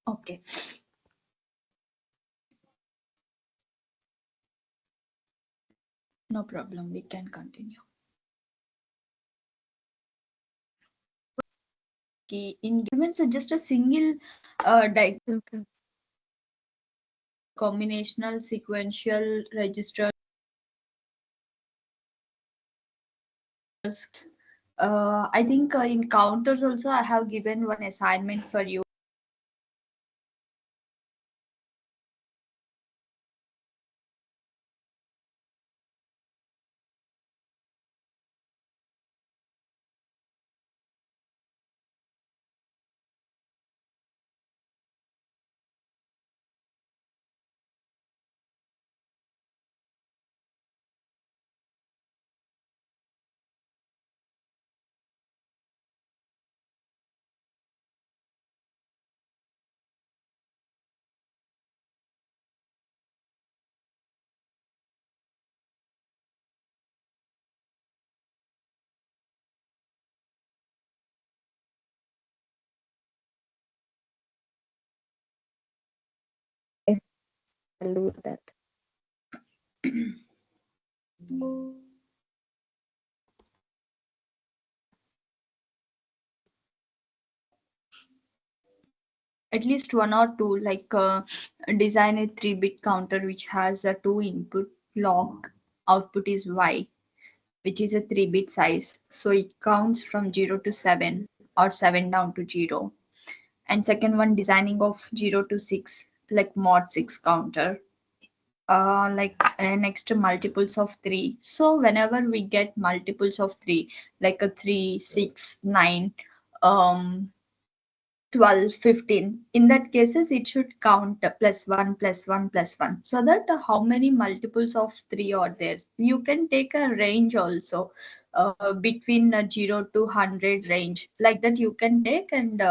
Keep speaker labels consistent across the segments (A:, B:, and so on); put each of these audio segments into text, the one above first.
A: Okay. No problem. We can continue. Okay. In humans, just a single
B: Okay.
A: combinational sequential register. I think in counters also I have given one assignment for you.
B: I'll do that.
A: At least one or two, like design a 3-bit counter which has a 2 input log, output is Y, which is a 3-bit size. So it counts from 0 to 7 or 7 down to 0. And second one, designing of 0 to 6, like mod 6 counter. Next to multiples of 3. So whenever we get multiples of 3, like a 3, 6, 9, um, 12, 15. In that cases, it should count plus 1, plus 1, plus 1. So that how many multiples of 3 are there. You can take a range also between 0 to 100 range. Like that you can take, and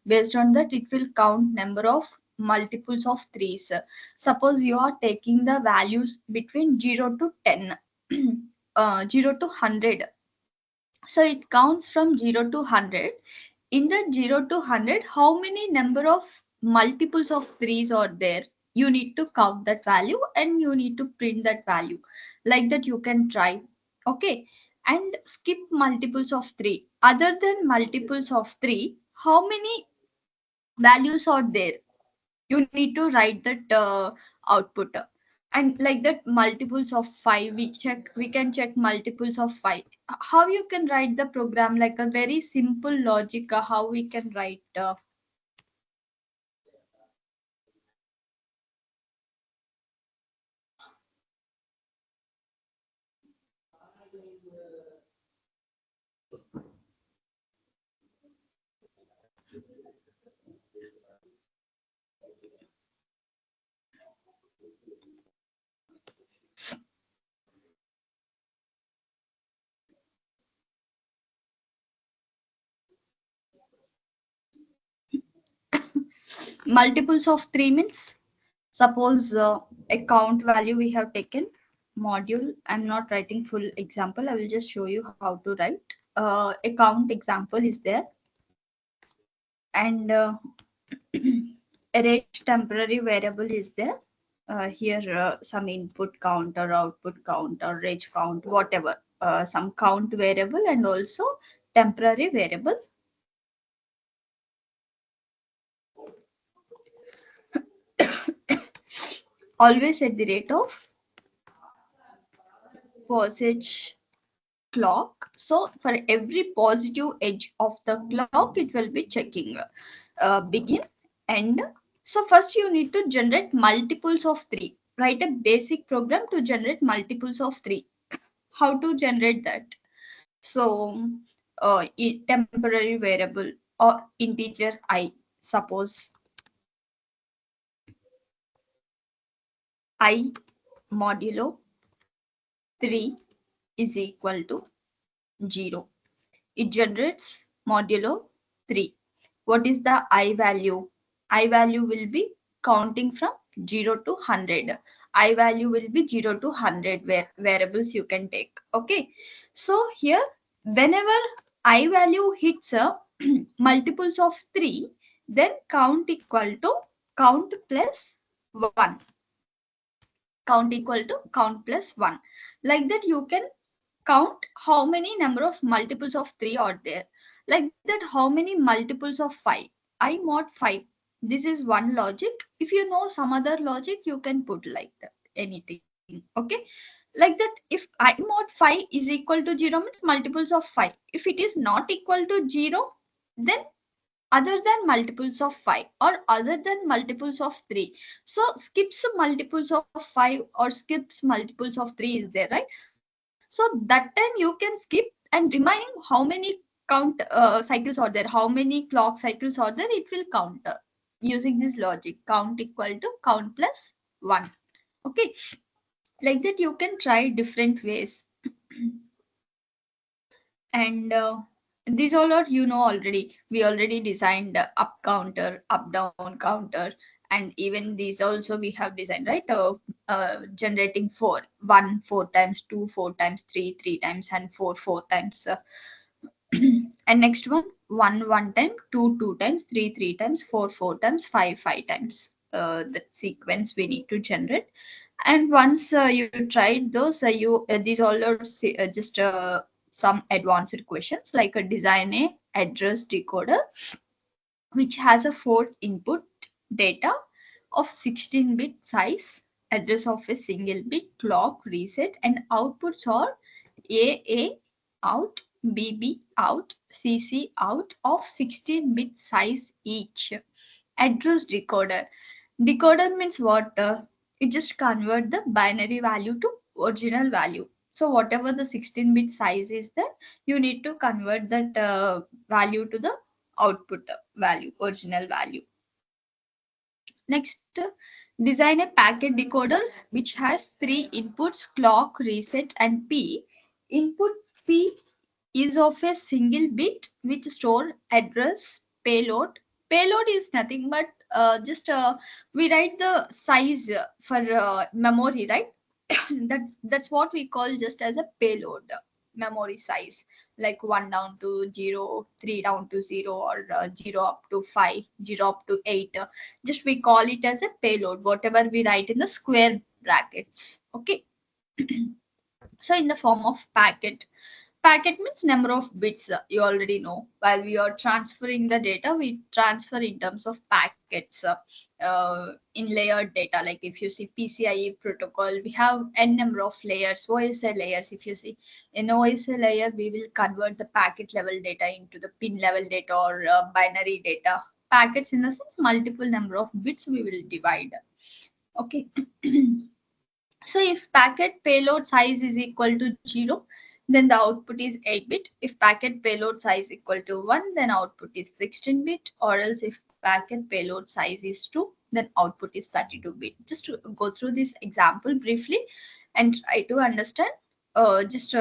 A: based on that it will count number of multiples of 3s. Suppose you are taking the values between 0 to 10, 0 to 100. So it counts from 0 to 100. In that 0 to 100, how many number of multiples of 3s are there? You need to count that value and you need to print that value. Like that you can try. Okay. And skip multiples of 3. Other than multiples of 3, how many values are there? You need to write that output. And like that multiples of 5, we can check multiples of 5. How you can write the program, like a very simple logic, how we can write multiples of 3 means, suppose a count value we have taken module. I'm not writing full example, I will just show you how to write. A count example is there, and a range temporary variable is there. Here some input count or output count or range count, whatever, some count variable and also temporary variable. Always at the rate of posage clock. So for every positive edge of the clock, it will be checking begin, end. So first you need to generate multiples of 3. Write a basic program to generate multiples of 3. How to generate that? So temporary variable or integer I. Suppose I modulo 3 is equal to 0. It generates modulo 3. What is the I value? I value will be counting from 0 to 100. I value will be 0 to 100 variables you can take. Okay. So here, whenever I value hits multiples of 3, then count equal to count plus 1. Count equal to count plus 1. Like that you can count how many number of multiples of 3 are there. Like that how many multiples of 5. I mod 5. This is one logic. If you know some other logic, you can put like that anything. Okay. Like that if I mod 5 is equal to 0 means multiples of 5. If it is not equal to 0, then other than multiples of 5 or other than multiples of 3. So skips multiples of 5 or skips multiples of 3 is there, right? So that time you can skip, and remaining how many count cycles are there, how many clock cycles are there, it will count using this logic. Count equal to count plus 1. Okay, like that you can try different ways. And these all are already. We already designed up counter, up down counter, and even these also we have designed, right? Generating 4 times, 2 4 times, 3 times, and 4 times. And next one, 1 time, 2 times, 3 times, 4 times, 5 times. The sequence we need to generate. And once you tried those, these all are just some advanced questions, like a design a address decoder which has a 4 input data of 16-bit size, address of a single bit, clock, reset, and outputs are AA out, BB out, CC out of 16-bit size each. Address decoder. Decoder means what? It just convert the binary value to original value. So whatever the 16-bit size is there, you need to convert that value to the output value, original value. Next, design a packet decoder which has 3 inputs, clock, reset, and P. Input P is of a single bit which store address, payload. Payload is nothing but just we write the size for memory, right? That's what we call just as a payload, memory size, like 1 down to 0, 3 down to 0, or 0 up to 5, 0 up to 8. Just we call it as a payload, whatever we write in the square brackets. Okay. So in the form of packet. Packet means number of bits, you already know. While we are transferring the data, we transfer in terms of packets in layered data. Like if you see PCIe protocol, we have n number of layers, OSI layers. If you see in OSI layer, we will convert the packet level data into the pin level data or binary data. Packets in the sense multiple number of bits we will divide. Okay. So if packet payload size is equal to 0, then the output is 8-bit. If packet payload size equal to 1, then output is 16-bit. Or else if packet payload size is 2, then output is 32-bit. Just to go through this example briefly and try to understand. Just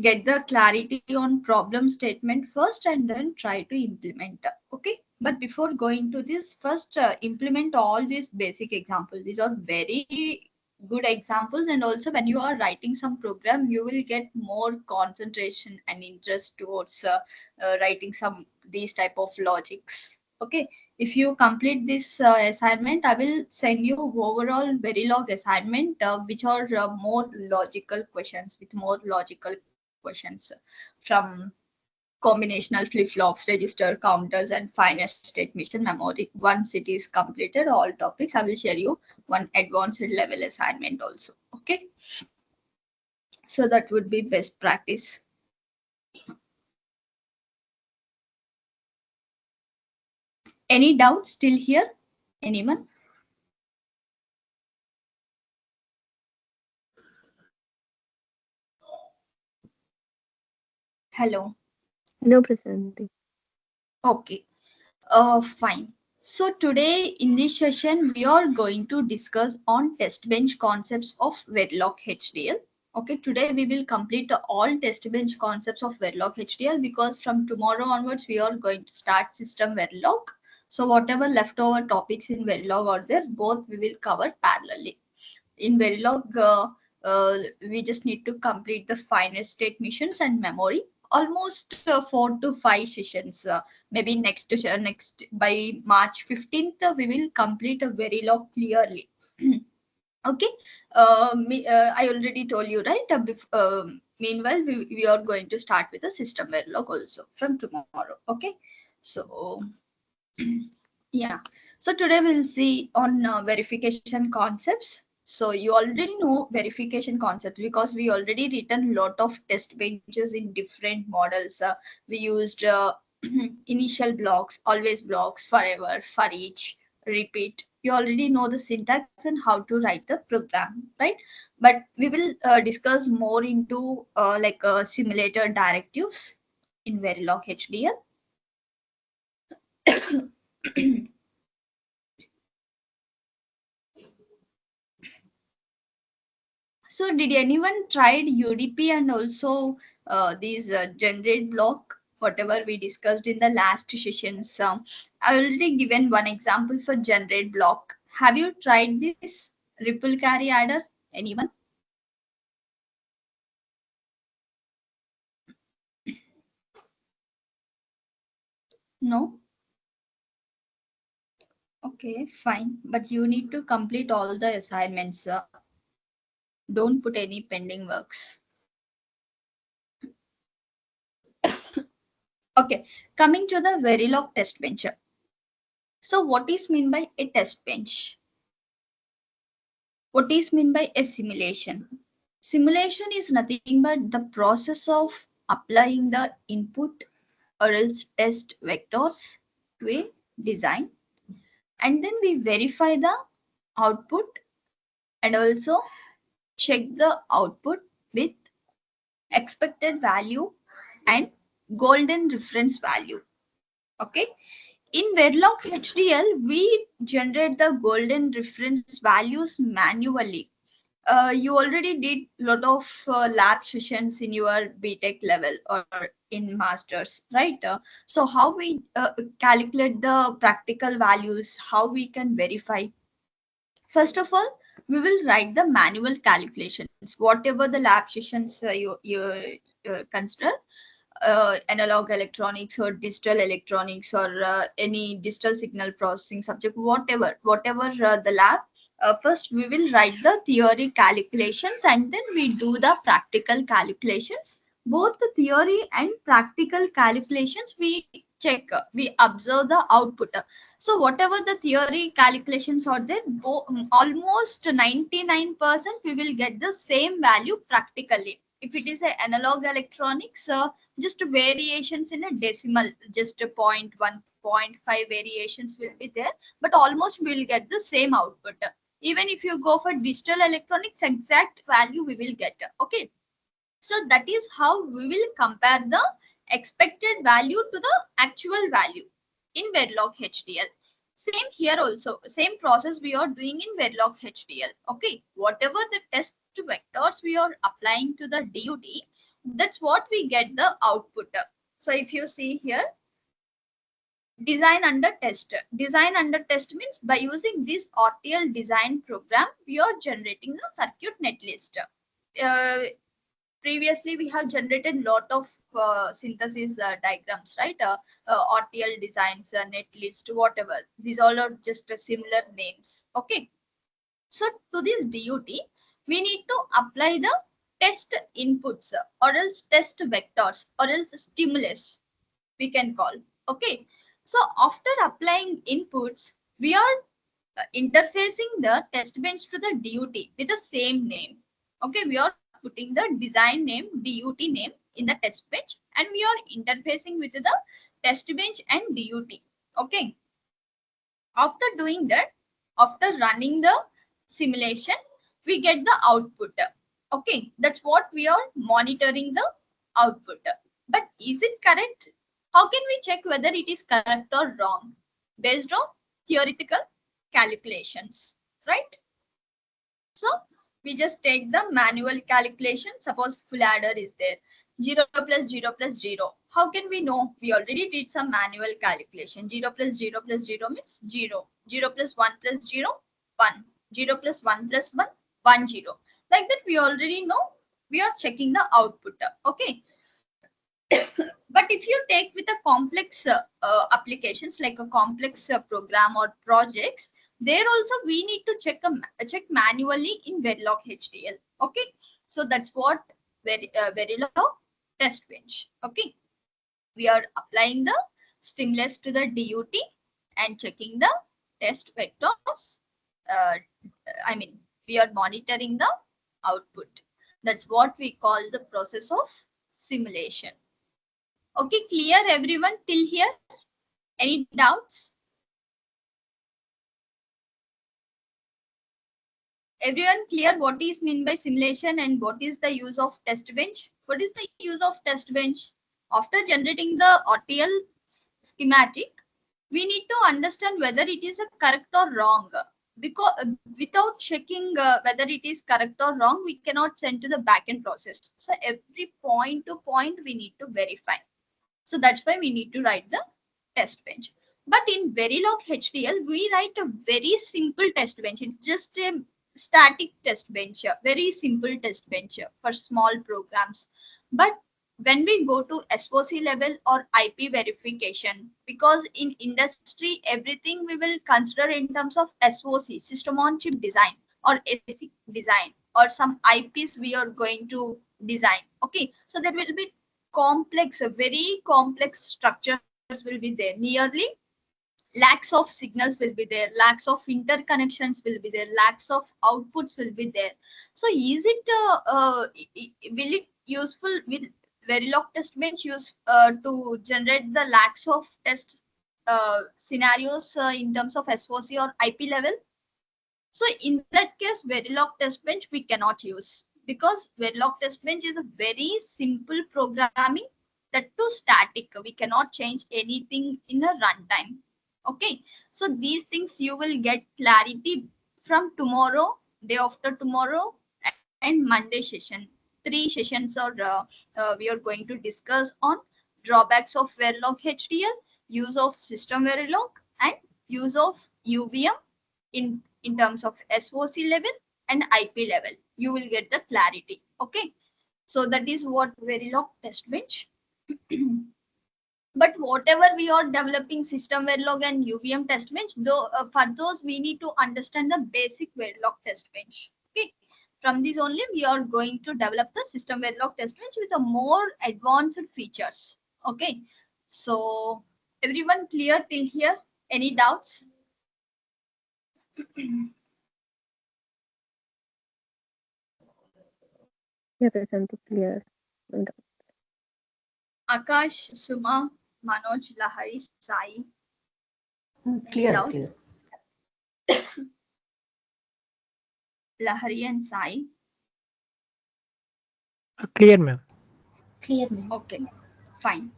A: get the clarity on problem statement first and then try to implement. Okay. But before going to this, first implement all these basic examples. These are very good examples, and also when you are writing some program, you will get more concentration and interest towards writing some these type of logics. Okay, if you complete this assignment, I will send you overall Verilog assignment, which are more logical questions with more logical questions from combinational flip-flops, register, counters, and finite state machine memory. Once it is completed, all topics, I will share you one advanced level assignment also. Okay. So that would be best practice. Any doubts still here? Anyone? Hello.
B: No, Prasanthi.
A: Okay. Fine. So today in this session, we are going to discuss on test bench concepts of Verilog HDL. Okay, today we will complete all test bench concepts of Verilog HDL, because from tomorrow onwards, we are going to start system Verilog. So whatever leftover topics in Verilog are there, both we will cover parallelly. In Verilog, we just need to complete the finite state missions and memory. almost 4 to 5 sessions. Maybe next by March 15th, we will complete a Verilog clearly. Okay. I already told you, right? Meanwhile, we are going to start with the system Verilog also from tomorrow. Okay. So yeah. So today we'll see on verification concepts. So you already know verification concepts because we already written lot of test benches in different models. We used initial blocks, always blocks, forever, for each, repeat. You already know the syntax and how to write the program, right? But we will discuss more into like simulator directives in Verilog HDL. So did anyone tried UDP and also these generate block, whatever we discussed in the last sessions? I already given one example for generate block. Have you tried this ripple carry adder? Anyone? No? Okay, fine. But you need to complete all the assignments. Don't put any pending works. Okay, coming to the Verilog test bench. So what is mean by a test bench? What is mean by a simulation? Simulation is nothing but the process of applying the input or else test vectors to a design, and then we verify the output and also check the output with expected value and golden reference value. Okay. In Verilog HDL, we generate the golden reference values manually. You already did lot of lab sessions in your BTech level or in masters, right? So how we calculate the practical values, how we can verify? First of all, we will write the manual calculations, whatever the lab sessions you consider, analog electronics or digital electronics or any digital signal processing subject, whatever the lab. First, we will write the theory calculations and then we do the practical calculations. Both the theory and practical calculations we check, we observe the output. So whatever the theory calculations are there, almost 99% we will get the same value practically. If it is an analog electronics, just variations in a decimal, just a 0.1, 0.5 variations will be there, but almost we will get the same output. Even if you go for digital electronics, exact value we will get. Okay. So that is how we will compare the expected value to the actual value in Verilog HDL. Same here also, same process we are doing in Verilog HDL. Okay, whatever the test vectors we are applying to the DUT, that's what we get the output. So if you see here, design under test. Design under test means by using this RTL design program, we are generating the circuit netlist. Previously we have generated lot of synthesis diagrams, right? RTL designs, netlist, whatever. These all are just similar names. Okay. So to this DUT, we need to apply the test inputs or else test vectors or else stimulus, we can call. Okay. So after applying inputs, we are interfacing the test bench to the DUT with the same name. Okay, we are putting the design name, DUT name in the test bench and we are interfacing with the test bench and DUT. Okay. After doing that, after running the simulation, we get the output. Okay, that's what we are monitoring the output. But is it correct? How can we check whether it is correct or wrong? Based on theoretical calculations, right? So we just take the manual calculation. Suppose full adder is there. 0 plus 0 plus 0. How can we know? We already did some manual calculation. 0 plus 0 plus 0 means 0. 0 plus 1 plus 0, 1. 0 plus 1 plus 1, 1, 0. Like that we already know. We are checking the output. Okay. But if you take with a complex applications like a complex program or projects, there also we need to check manually in Verilog HDL. Okay, so that's what Verilog test bench. Okay, we are applying the stimulus to the DUT and checking the test vectors. Uh, I mean, we are monitoring the output. That's what we call the process of simulation. Okay, clear everyone till here? Any doubts? Everyone clear what is mean by simulation and what is the use of test bench? What is the use of test bench? After generating the RTL schematic, we need to understand whether it is a correct or wrong. Because without checking whether it is correct or wrong, we cannot send to the backend process. So every point to point we need to verify. So that's why we need to write the test bench. But in Verilog HDL, we write a very simple test bench. It's just a static test bench, a very simple test bench for small programs. But when we go to SOC level or IP verification, because in industry, everything we will consider in terms of SOC, system on chip design or ASIC design or some IPs we are going to design. Okay, so there will be complex, very complex structures will be there. Nearly lacks of signals will be there, lacks of interconnections will be there, lacks of outputs will be there. So is it will it useful, will Verilog test bench use to generate the lacks of test scenarios in terms of SOC or IP level? So in that case, Verilog test bench we cannot use, because Verilog test bench is a very simple programming, that too static. We cannot change anything in a runtime. Okay, so these things you will get clarity from tomorrow, day after tomorrow, and Monday session. 3 sessions are we are going to discuss on drawbacks of Verilog HDL, use of system Verilog, and use of UVM in terms of SOC level and IP level. You will get the clarity. Okay, so that is what Verilog test bench. But whatever we are developing system Verilog and UVM test bench, though for those we need to understand the basic Verilog test bench. Okay, from this only we are going to develop the system Verilog test bench with a more advanced features. Okay, so everyone clear till here? Any doubts?
B: Yeah, Prasanti, clear. And
A: Akash, Suma, Manoj, Lahari, Sai.
C: Clear,
A: Doubts?
C: clear.
A: Lahari and Sai.
D: Clear, ma'am.
C: Clear, ma'am.
A: Okay, fine.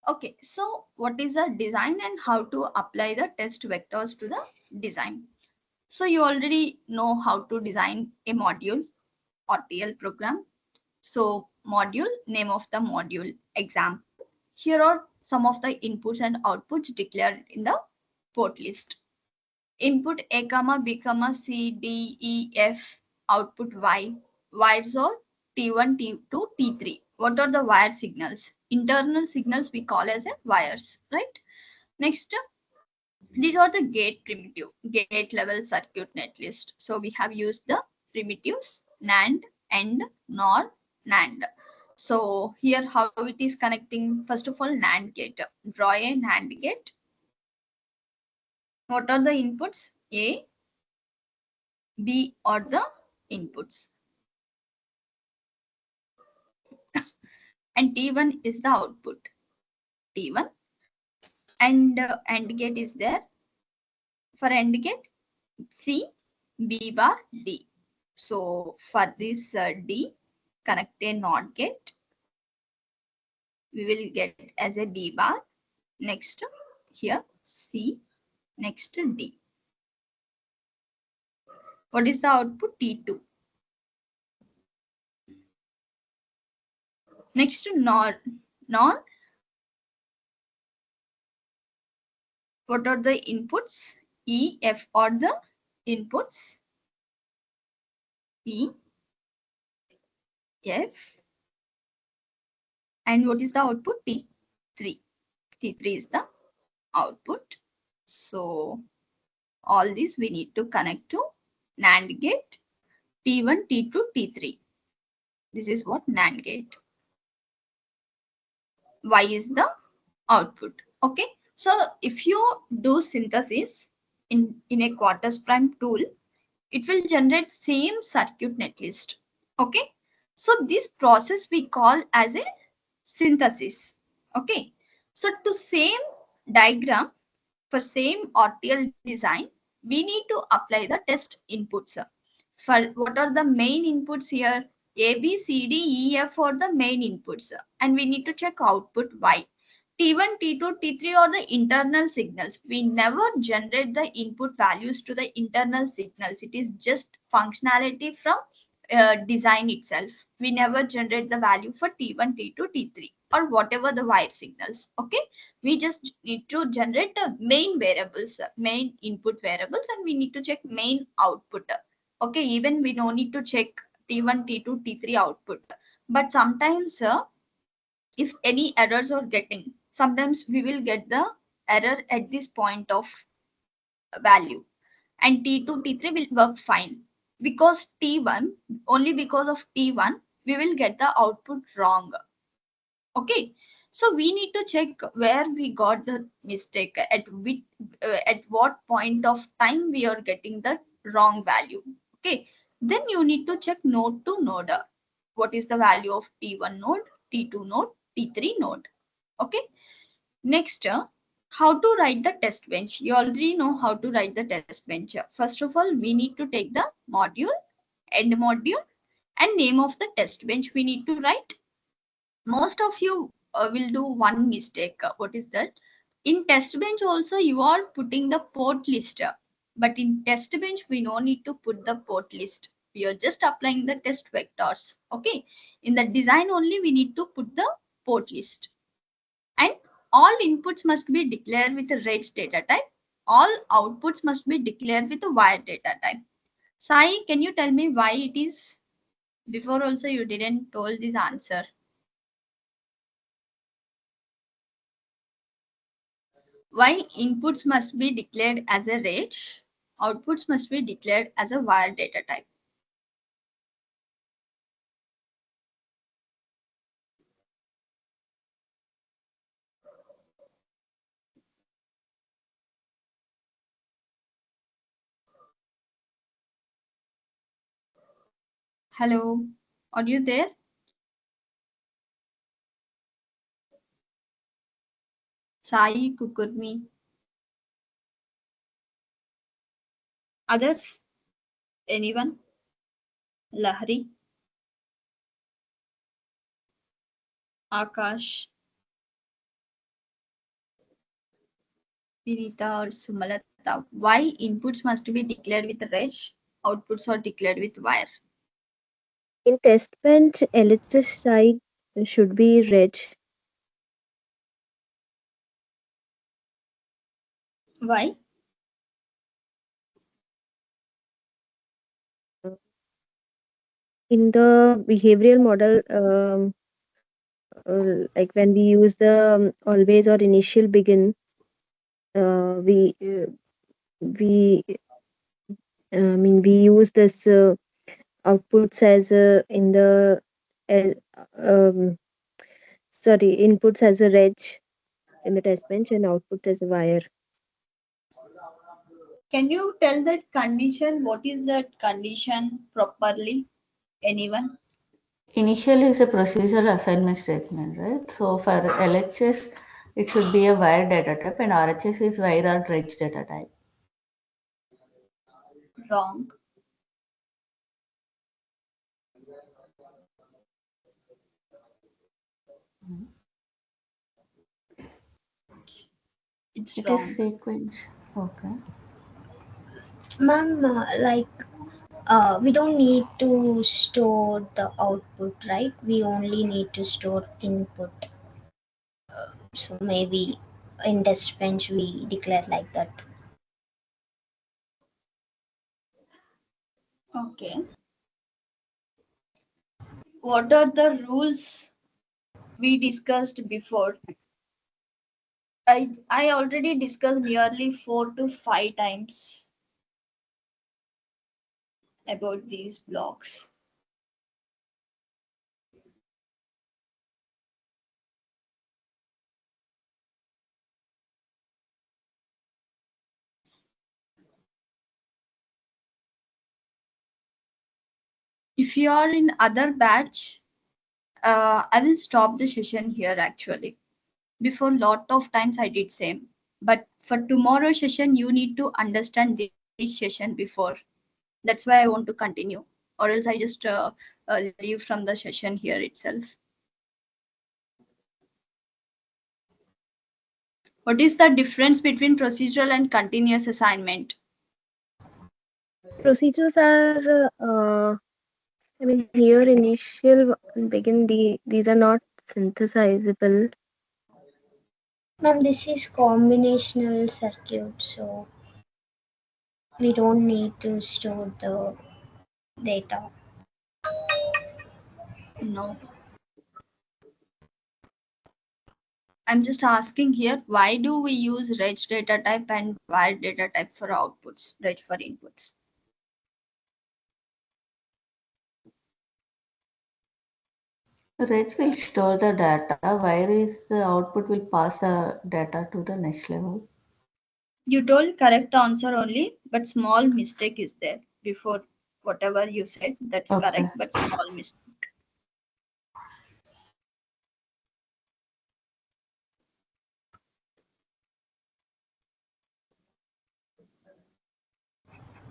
A: Okay, so what is the design and how to apply the test vectors to the design? So you already know how to design a module or TL program. So module, name of the module, example. Here are some of the inputs and outputs declared in the port list. Input A comma B comma C D E F, output Y. Wires are T1, T2, T3. What are the wire signals? Internal signals we call as a wires, right? Next, these are the gate primitive, gate level circuit netlist. So we have used the primitives NAND, AND, NOR, NAND. So here how it is connecting, first of all NAND gate. Draw a NAND gate. What are the inputs? A, B are the inputs. And T1 is the output. T1 and AND gate is there. For AND gate, C, B bar, D. So for this D, connect a NOT gate. We will get as a B bar. Next here C, next D. What is the output? T2. Next NOR. NOR. What are the inputs? E, F are the inputs. E, F. And what is the output? T3. T3 is the output. So all these we need to connect to NAND gate T1, T2, T3. This is what NAND gate. Y is the output. Okay. So if you do synthesis in a quarters prime tool, it will generate same circuit netlist. Okay. So this process we call as a synthesis. Okay. So to same diagram for same RTL design, we need to apply the test inputs. For what are the main inputs here? A, B, C, D, E, F are the main inputs. And we need to check output Y. T1, T2, T3 are the internal signals. We never generate the input values to the internal signals. It is just functionality from design itself. We never generate the value for T1, T2, T3 or whatever the wire signals. Okay. We just need to generate the main variables, main input variables, and we need to check main output. Okay. Even we don't need to check T1, T2, T3 output. But sometimes if any errors are getting, sometimes we will get the error at this point of value and T2, T3 will work fine because T1, only because of T1, we will get the output wrong. Okay. So we need to check where we got the mistake at what point of time we are getting the wrong value. Okay. Then you need to check node to node. What is the value of T1 node, T2 node, T3 node. Okay. Next, how to write the test bench. You already know how to write the test bench. First of all, we need to take the module, end module, and name of the test bench we need to write. Most of you will do one mistake. What is that? In test bench also you are putting the port list. But in test bench we no need to put the port list. We are just applying the test vectors. Okay. In the design only we need to put the port list. And all inputs must be declared with a reg data type. All outputs must be declared with a wire data type. Sai, can you tell me why it is? Before also you didn't told this answer. Why inputs must be declared as a reg, outputs must be declared as a wire data type. Hello, are you there? Sai, Kukurmi. Others? Anyone? Lahari? Akash? Vinita or Sumalata? Why inputs must be declared with reg, outputs are declared with wire?
B: In test bench, LHS side should be reg.
A: Why?
B: In the behavioral model, like when we use the always or initial begin, we we use this outputs as in the as, um, sorry, inputs as a reg in the test bench and output as a wire.
A: Can you tell that condition? What is that condition properly? Anyone?
C: Initially is a procedural assignment statement, right? So for LHS, it should be a wire data type, and RHS is wire or reg data type.
A: Wrong. It's
C: It
A: wrong.
C: is sequence. Okay.
D: Ma'am, we don't need to store the output, right? We only need to store input. So maybe in test bench we declare like that.
A: Okay. what are the rules we discussed before? I already discussed nearly 4 to 5 times about these blocks. If you are in other batch, I will stop the session here actually. Before lot of times I did same. But for tomorrow session, you need to understand this session before. That's why I want to continue. Or else I just leave from the session here itself. What is the difference between procedural and continuous assignment?
B: Procedures are, I mean, here initial and begin, these are not synthesizable.
D: Ma'am, this is combinational circuit, so we don't need to store the data.
A: No. I'm just asking here, why do we use reg data type and wire data type for outputs, reg for inputs?
C: Reg will store the data, whereas the output will pass the data to the next level.
A: You told correct answer only, but small mistake is there before whatever you said. That's
C: Okay.
A: correct, but small mistake.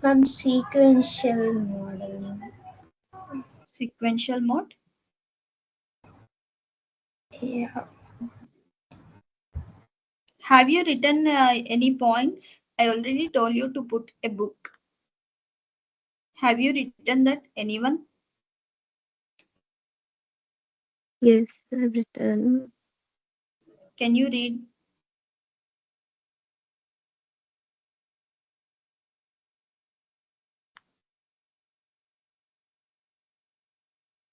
D: Ma'am, sequential modeling.
A: Sequential mode.
D: Yeah.
A: Have you written any points? I already told you to put a book. Have you written that, anyone?
B: Yes, I've written.
A: Can you read?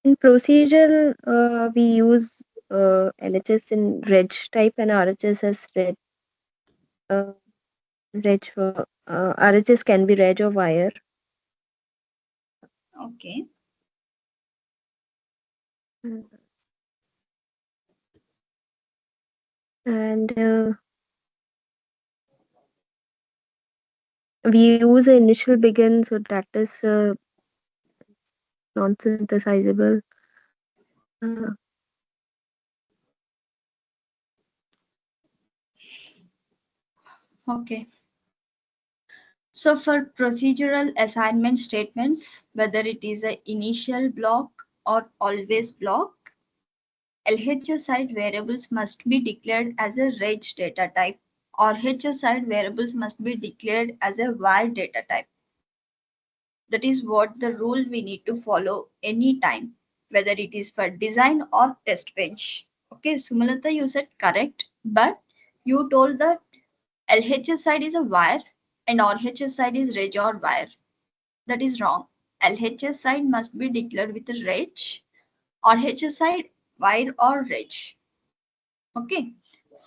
B: In procedural, we use LHS in reg type and RHS as reg. Reg for RHS can be reg or wire.
A: Okay.
B: And we use an initial begin, so that is non-synthesizable.
A: Okay. So for procedural assignment statements, whether it is an initial block or always block, LHS side variables must be declared as a reg data type, or HS side variables must be declared as a var data type. That is what the rule we need to follow anytime, whether it is for design or test bench. Okay, Sumalata, you said correct, but you told that LHS side is a wire and RHS side is reg or wire. That is wrong. LHS side must be declared with a reg, RHS side wire or reg. Okay.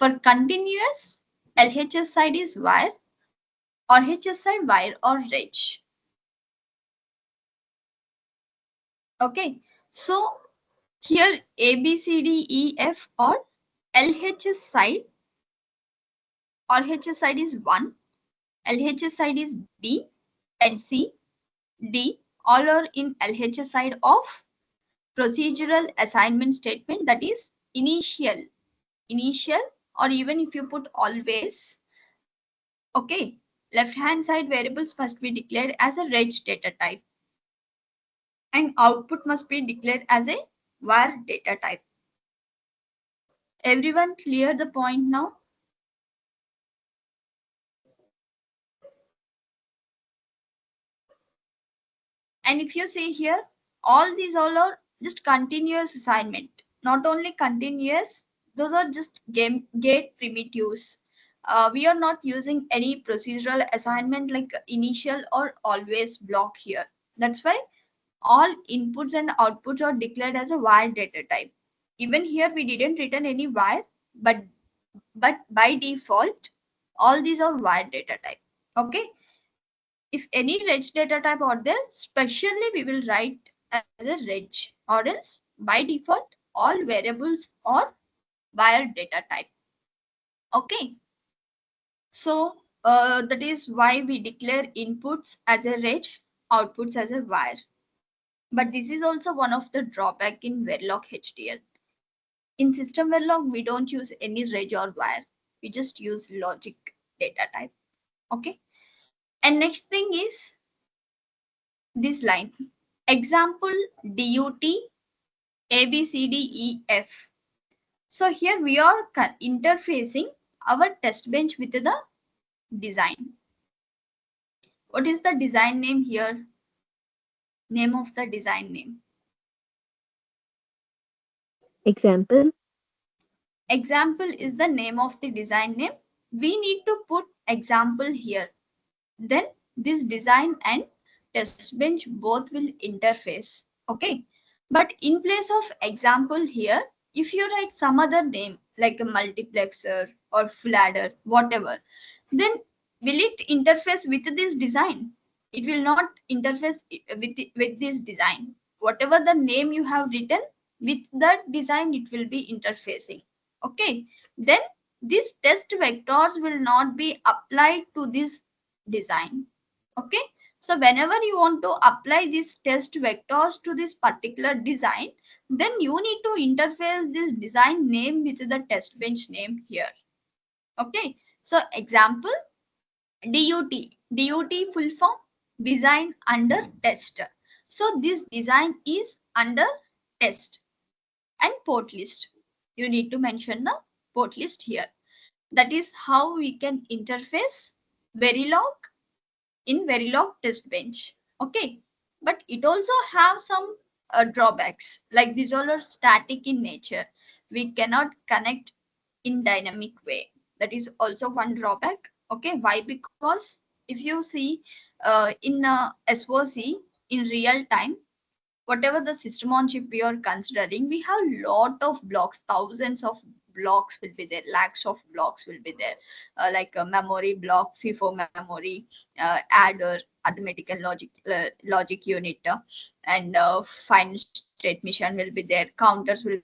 A: For continuous, LHS side is wire, RHS side wire or reg. Okay. So here A, B, C, D, E, F or LHS side, RHS side is 1, LHS side is B and C, D, all are in LHS side of procedural assignment statement, that is initial, or even if you put always. Okay, left hand side variables must be declared as a reg data type and output must be declared as a var data type. Everyone clear the point now? And if you see here, all these all are just continuous assignment, not only continuous, those are just gate primitives. We are not using any procedural assignment like initial or always block here. That's why all inputs and outputs are declared as a wire data type. Even here we didn't return any wire, but by default, all these are wire data type. Okay. If any reg data type are there, specially we will write as a reg, or else by default, all variables are wire data type. Okay. So that is why we declare inputs as a reg, outputs as a wire. But this is also one of the drawback in Verilog HDL. In system Verilog, we don't use any reg or wire. We just use logic data type. Okay. And next thing is this line. Example DUT ABCDEF. So here we are interfacing our test bench with the design. What is the design name here? Name of the design name.
B: Example.
A: Example is the name of the design name. We need to put example here. Then this design and test bench both will interface. Okay. But in place of example here, if you write some other name like a multiplexer or full adder, whatever, then will it interface with this design? It will not interface with this design. Whatever the name you have written, with that design, it will be interfacing. Okay. Then these test vectors will not be applied to this design. Okay. So whenever you want to apply these test vectors to this particular design, then you need to interface this design name with the test bench name here. Okay. So example DUT. DUT full form design under test. So this design is under test. And port list. You need to mention the port list here. That is how we can interface Verilog in Verilog test bench. Okay. But it also have some drawbacks, like these all are static in nature. We cannot connect in dynamic way. That is also one drawback. Okay. Why? Because if you see in SOC in real time, whatever the system on chip we are considering, we have lot of blocks, thousands of blocks will be there, lakhs of blocks will be there, like a memory block, FIFO memory, adder, arithmetic and logic unit, and fine state machine will be there, counters will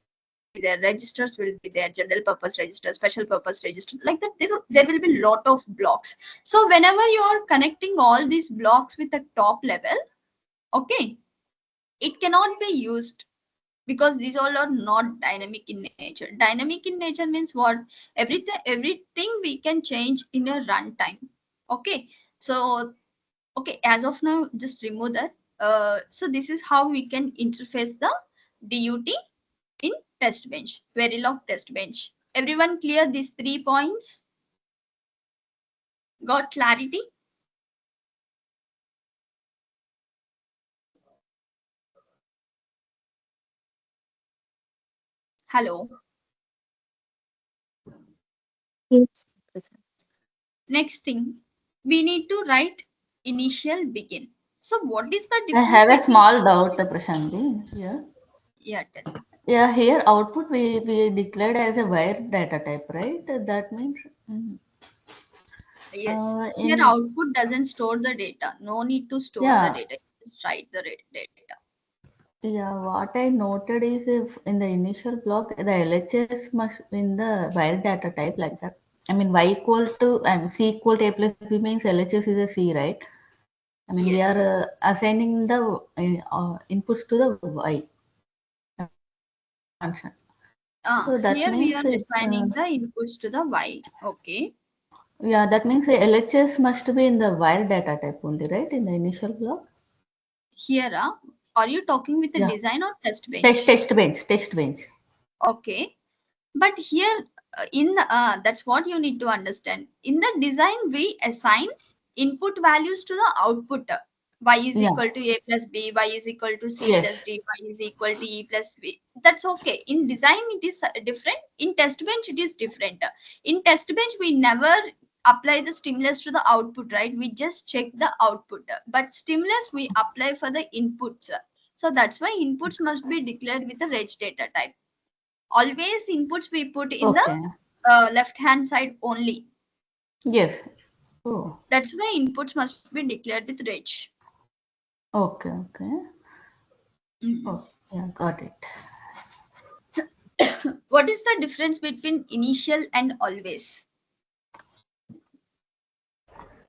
A: be there, registers will be there, general purpose register, special purpose register, like that there will be lot of blocks. So whenever you are connecting all these blocks with the top level, okay, it cannot be used because these all are not dynamic in nature. Dynamic in nature means what? Everything we can change in a runtime. Okay. So, okay, as of now, just remove that. So this is how we can interface the DUT in test bench, Verilog test bench. Everyone clear these 3 points? Got clarity? Hello.
B: Yes.
A: Next thing, we need to write initial begin. So what is the
C: I
A: difference?
C: have a
A: between-
C: small doubt, Prashanti. Yeah.
A: Yeah, tell me.
C: Yeah, here output we declared as a wire data type, right? That means
A: Yes.
C: in
A: Here output doesn't store the data. No need to store the
C: yeah,
A: data. Just write the data.
C: yeah. What I noted is if in the initial block the LHS must in the wire data type like that. I mean y equal to and c equal to a plus b means LHS is a c, right? I mean we
A: Yes.
C: are assigning the inputs to the y function. So that
A: Here we
C: means
A: are assigning the inputs to the Y. Okay.
C: yeah, that means the LHS must be in the wire data type only, right? In the initial block.
A: Here, are you talking with the
C: Yeah.
A: design or test bench?
C: Test bench.
A: Okay. But here that's what you need to understand. In the design, we assign input values to the output. Y is
C: Yeah.
A: equal to A plus B, Y is equal to C
C: Yes.
A: plus D, Y is equal to E plus B. That's okay. In design, it is different. In test bench, it is different. In test bench, we never apply the stimulus to the output, right? We just check the output. But stimulus, we apply for the inputs. So that's why inputs must be declared with a reg data type. Always inputs we put in
C: Okay.
A: the left hand side only.
C: Yes. Oh.
A: That's why inputs must be declared with reg.
C: Okay. Okay.
A: Mhm.
C: Oh, yeah, got it.
A: What is the difference between initial and always?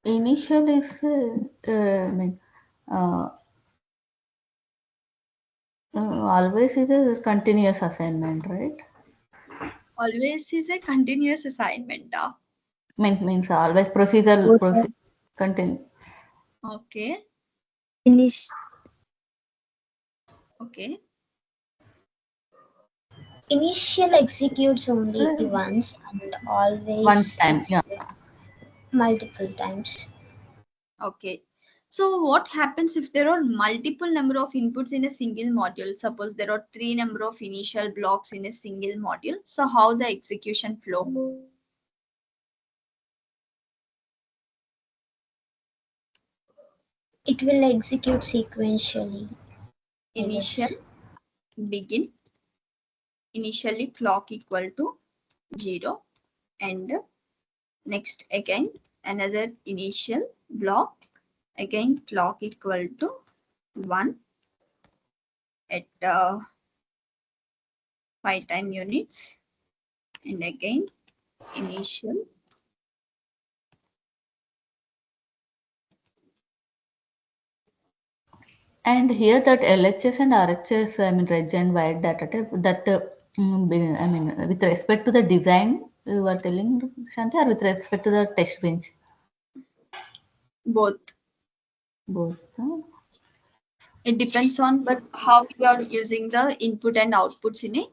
C: Initial is, I mean, uh, always is a continuous assignment, right?
A: Always is a continuous assignment.
C: Means always procedural
B: Both are
C: continue.
A: Okay.
B: initial.
A: Okay.
D: Initial executes only once and always
C: One time, yeah.
D: executes multiple times.
A: Okay. So what happens if there are multiple number of inputs in a single module? Suppose there are 3 number of initial blocks in a single module. So how the execution flow?
D: It will execute sequentially. I
A: Initial,
D: guess.
A: begin, initially clock equal to 0, and next again another initial block, again clock equal to 1 at 5 time units, and again initial.
C: And here that LHS and RHS, I mean, reg and wide data type, that, I mean, with respect to the design, you were telling, Shanti, or with respect to the test bench?
A: Both.
C: Both.
A: It depends on
C: But,
A: how you are using the input and outputs in a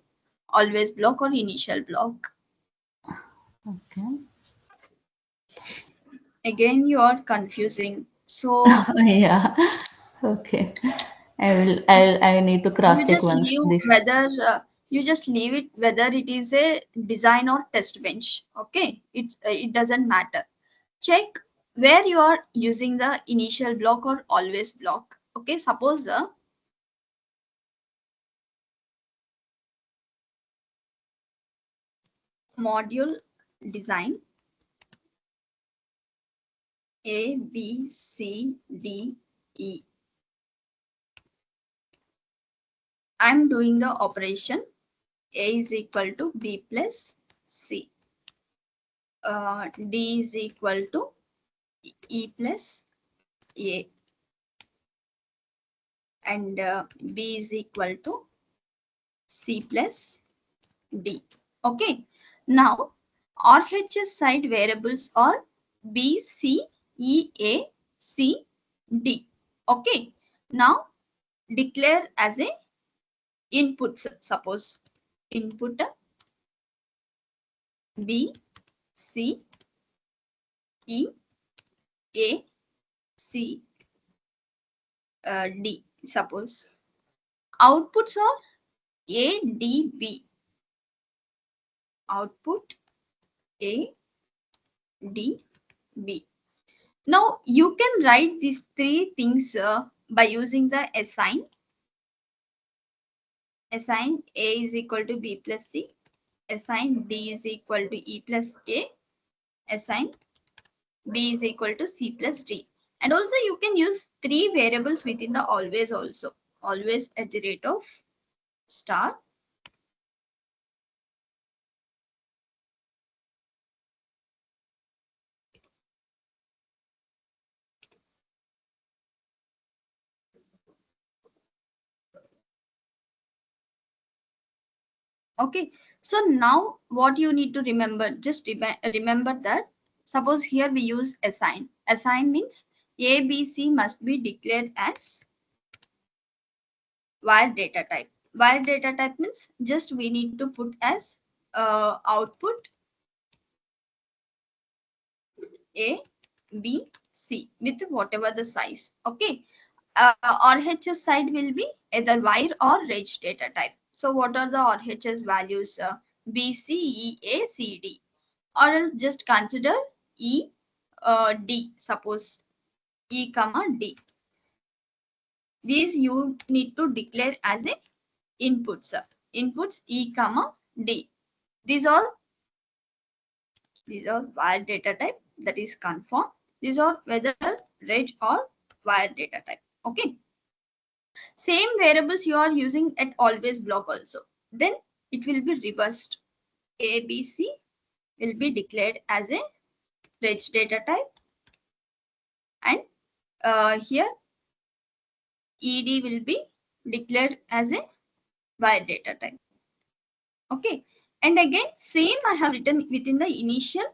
A: always block or initial block.
C: okay.
A: Again, you are confusing. So
C: Yeah. Okay. I need to cross
A: you
C: check
A: just
C: once
A: leave
C: this.
A: whether you just leave it whether it is a design or test bench. Okay, it doesn't matter. Check where you are using the initial block or always block. Okay, suppose module design A, B, C, D, E. I'm doing the operation A is equal to B plus C. D is equal to E plus A, and B is equal to C plus D. Okay. Now RHS side variables are B, C, E, A, C, D. Okay. Now declare as a inputs. Suppose input B, C, E, A, C, D. Suppose outputs are A, D, B. Output A, D, B. Now you can write these three things by using the assign. Assign A is equal to B plus C. Assign D is equal to E plus A. Assign B is equal to C plus D. And also you can use three variables within the always also. Always at the rate of star. Okay, so now what you need to remember, just remember that suppose here we use assign. Assign means A, B, C must be declared as wire data type. Wire data type means just we need to put as output A, B, C with whatever the size. Okay. RHS side will be either wire or reg data type. So what are the RHS values? B, C, E, A, C, D. Or else just consider E, D. Suppose E, comma D. These you need to declare as a inputs. Inputs E comma D. These are wire data type, that is confirm. These are whether reg or wire data type. Okay. Same variables you are using at always block also. Then it will be reversed. ABC will be declared as a reg data type, and here ED will be declared as a wire data type. Okay. And again, same I have written within the initial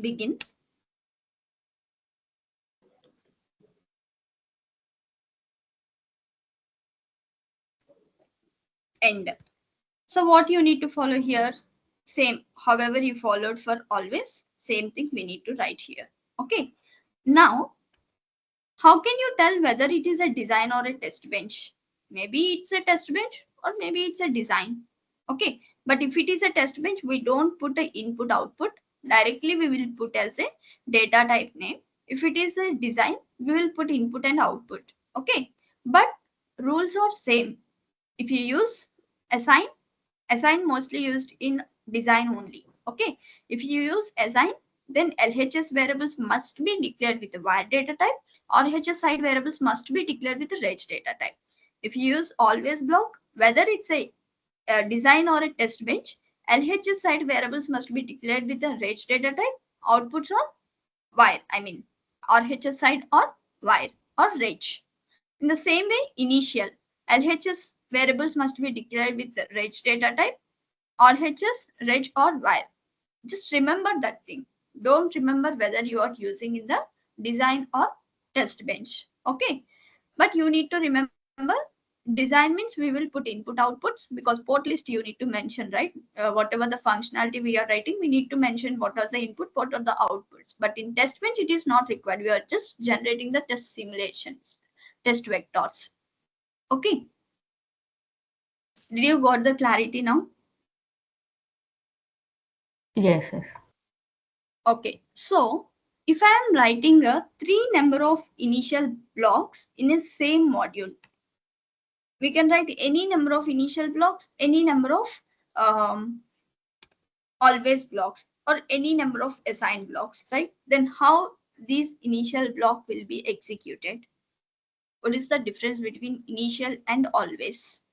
A: begin. End. So what you need to follow here, same, however you followed for always, same thing we need to write here. Okay. Now, how can you tell whether it is a design or a test bench? Maybe it's a test bench or maybe it's a design. Okay. But if it is a test bench, we don't put a input output. Directly we will put as a data type name. If it is a design, we will put input and output. Okay. But rules are same. If you use assign mostly used in design only. Okay. If you use assign, then LHS variables must be declared with a wire data type. RHS side variables must be declared with a reg data type. If you use always block, whether it's a design or a test bench, LHS side variables must be declared with a reg data type. Outputs are wire, I mean RHS side or wire or reg. In the same way, initial LHS variables must be declared with the reg data type, RHS, reg or wire. Just remember that thing. Don't remember whether you are using in the design or test bench. Okay. But you need to remember design means we will put input outputs, because port list you need to mention, right? Whatever the functionality we are writing, we need to mention what are the input, what are the outputs. But in test bench, it is not required. We are just generating the test simulations, test vectors. Okay. Did you got the clarity now?
C: Yes.
A: Okay. So if I am writing a 3 number of initial blocks in a same module, we can write any number of initial blocks, any number of always blocks, or any number of assigned blocks, right? Then how these initial block will be executed? What is the difference between initial and always?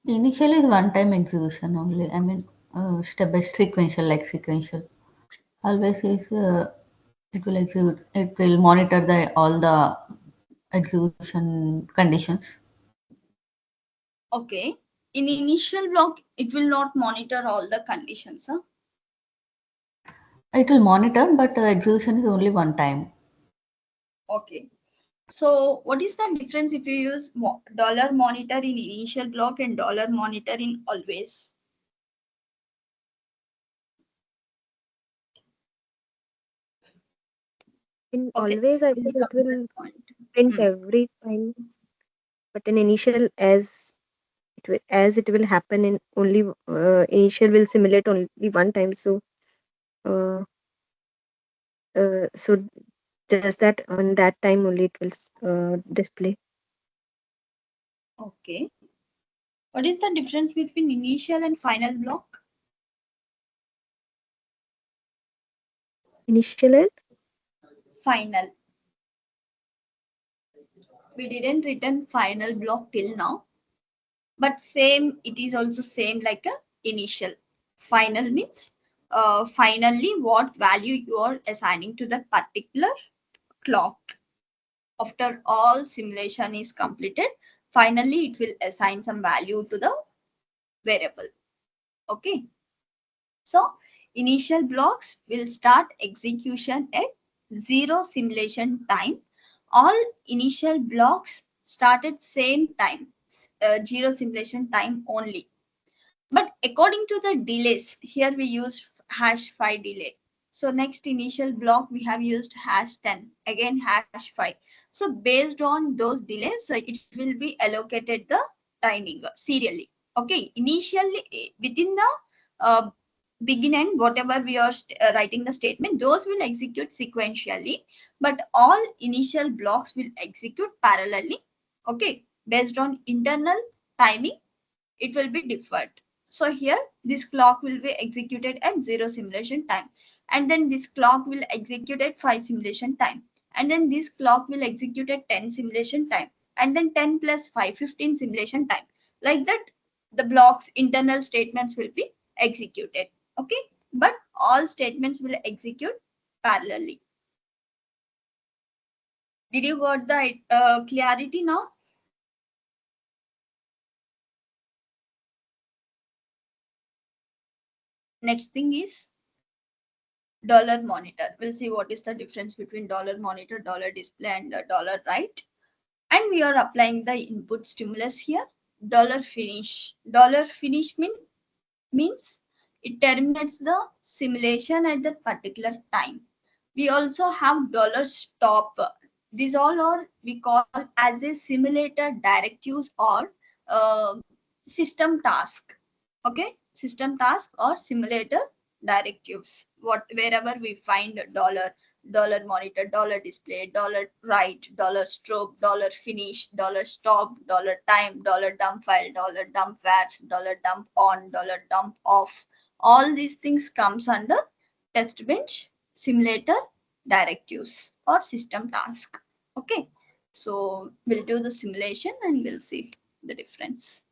C: Initially, is one-time execution only. I mean, step by sequential, like sequential. Always is it will execute. It will monitor all the execution conditions.
A: Okay. In initial block, it will not monitor all the conditions, huh?
C: It will monitor, but execution is only one time.
A: Okay. So what is the difference if you use $monitor in initial block and $monitor in always?
B: In
A: Okay.
B: always, I
A: We'll
B: think it
A: come to
B: will
A: that point.
B: print every time, but in initial, as it will happen in only initial will simulate only one time. So, so just that on that time only it will display.
A: Okay. What is the difference between initial and final block?
B: Initial and
A: Final. We didn't written final block till now, but same, it is also same like a initial. Final means finally what value you are assigning to that particular clock. After all simulation is completed, finally it will assign some value to the variable. Okay. So initial blocks will start execution at 0 simulation time. All initial blocks start at same time, 0 simulation time only. But according to the delays, here we use #5 delay. So next initial block we have used #10, again #5. So based on those delays, it will be allocated the timing serially. Okay, initially within the begin and whatever we are writing the statement, those will execute sequentially, but all initial blocks will execute parallelly. Okay, based on internal timing, it will be deferred. So here this clock will be executed at 0 simulation time, and then this clock will execute at 5 simulation time, and then this clock will execute at 10 simulation time, and then 10 plus 5 15 simulation time. Like that, the blocks internal statements will be executed. Okay, but all statements will execute parallelly. Did you got the clarity now? Next thing is dollar monitor. We'll see what is the difference between dollar monitor, dollar display, and the dollar write. And we are applying the input stimulus here. Dollar finish. Dollar finish means it terminates the simulation at that particular time. We also have dollar stop. These all are we call as a simulator directives or system task. Okay, system task or simulator directives. Wherever we find dollar, dollar monitor, dollar display, dollar write, dollar strobe, dollar finish, dollar stop, dollar time, dollar dump file, dollar dump vats, dollar dump on, dollar dump off. All these things comes under test bench simulator directives or system task. Okay, so we'll do the simulation and we'll see the difference.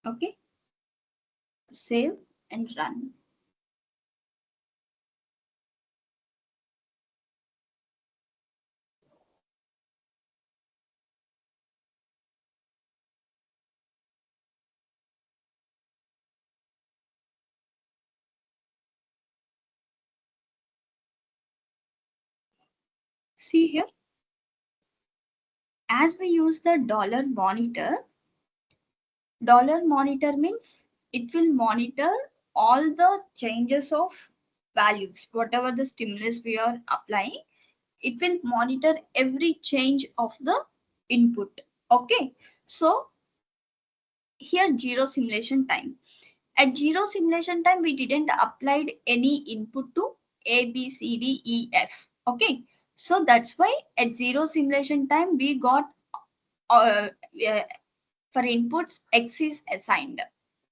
A: Okay, save and run. See here, as we use the dollar monitor means it will monitor all the changes of values, whatever the stimulus we are applying, it will monitor every change of the input. Okay, so here 0 simulation time. At 0 simulation time, we didn't applied any input to A, B, C, D, E, F. Okay, so that's why at 0 simulation time, we got uh, for inputs, X is assigned.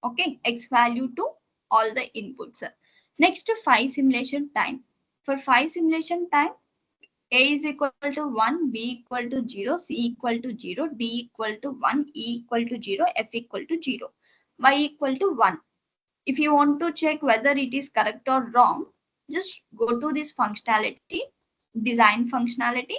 A: Okay, X value to all the inputs. Next, 5 simulation time. For 5 simulation time, A is equal to 1, B equal to 0, C equal to 0, D equal to 1, E equal to 0, F equal to 0, Y equal to 1. If you want to check whether it is correct or wrong, just go to this functionality, design functionality,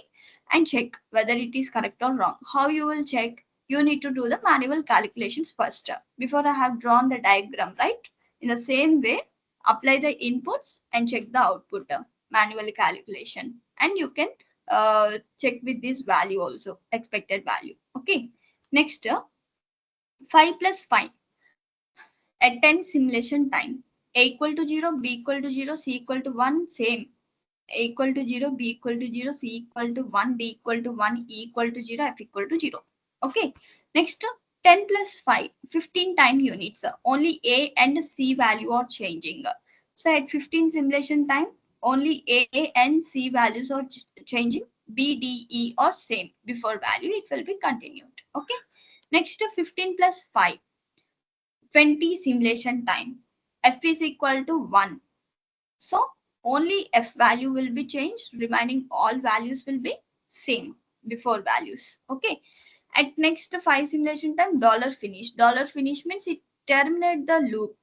A: and check whether it is correct or wrong. How you will check? You need to do the manual calculations first before I have drawn the diagram, right? In the same way, apply the inputs and check the output, manual calculation, and you can check with this value also, expected value. Okay, next 5 plus 5 at 10 simulation time. A equal to 0, B equal to 0, C equal to 1, same. A equal to 0, B equal to 0, C equal to 1, D equal to 1, E equal to 0, F equal to 0. Okay. Next, 10 plus 5, 15 time units. Only A and C value are changing. So at 15 simulation time, only A and C values are changing. B, D, E are same. Before value, it will be continued. Okay. Next, 15 plus 5. 20 simulation time. F is equal to 1. So only F value will be changed. Remaining all values will be same before values. Okay. At next 5 simulation time, dollar finish. Dollar finish means terminate the loop.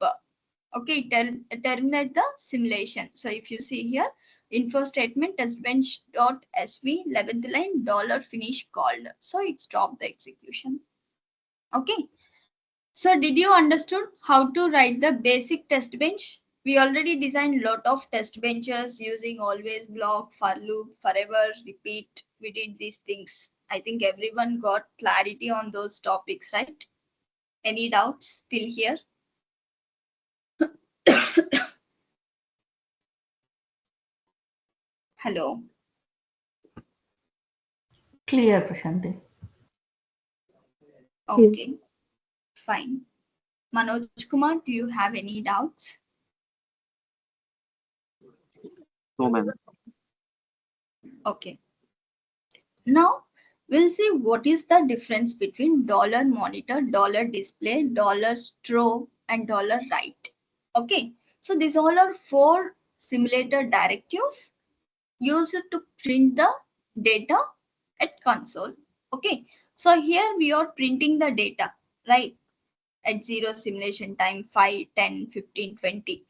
A: Okay, terminate the simulation. So if you see here, info statement testbench.sv 11th line $finish called. So it stopped the execution. Okay. So did you understood how to write the basic test bench? We already designed lot of test benches using always block, for loop, forever, repeat. We did these things. I think everyone got clarity on those topics, right? Any doubts till here? Hello.
C: Clear, Prashanti.
A: Okay, fine. Manoj Kumar, do you have any doubts?
E: No, ma'am.
A: Okay. Now we'll see what is the difference between $monitor, $display, $strobe, and $write. Okay, so these all are 4 simulator directives used to print the data at console. Okay, so here we are printing the data, right? At 0 simulation time, 5, 10, 15, 20.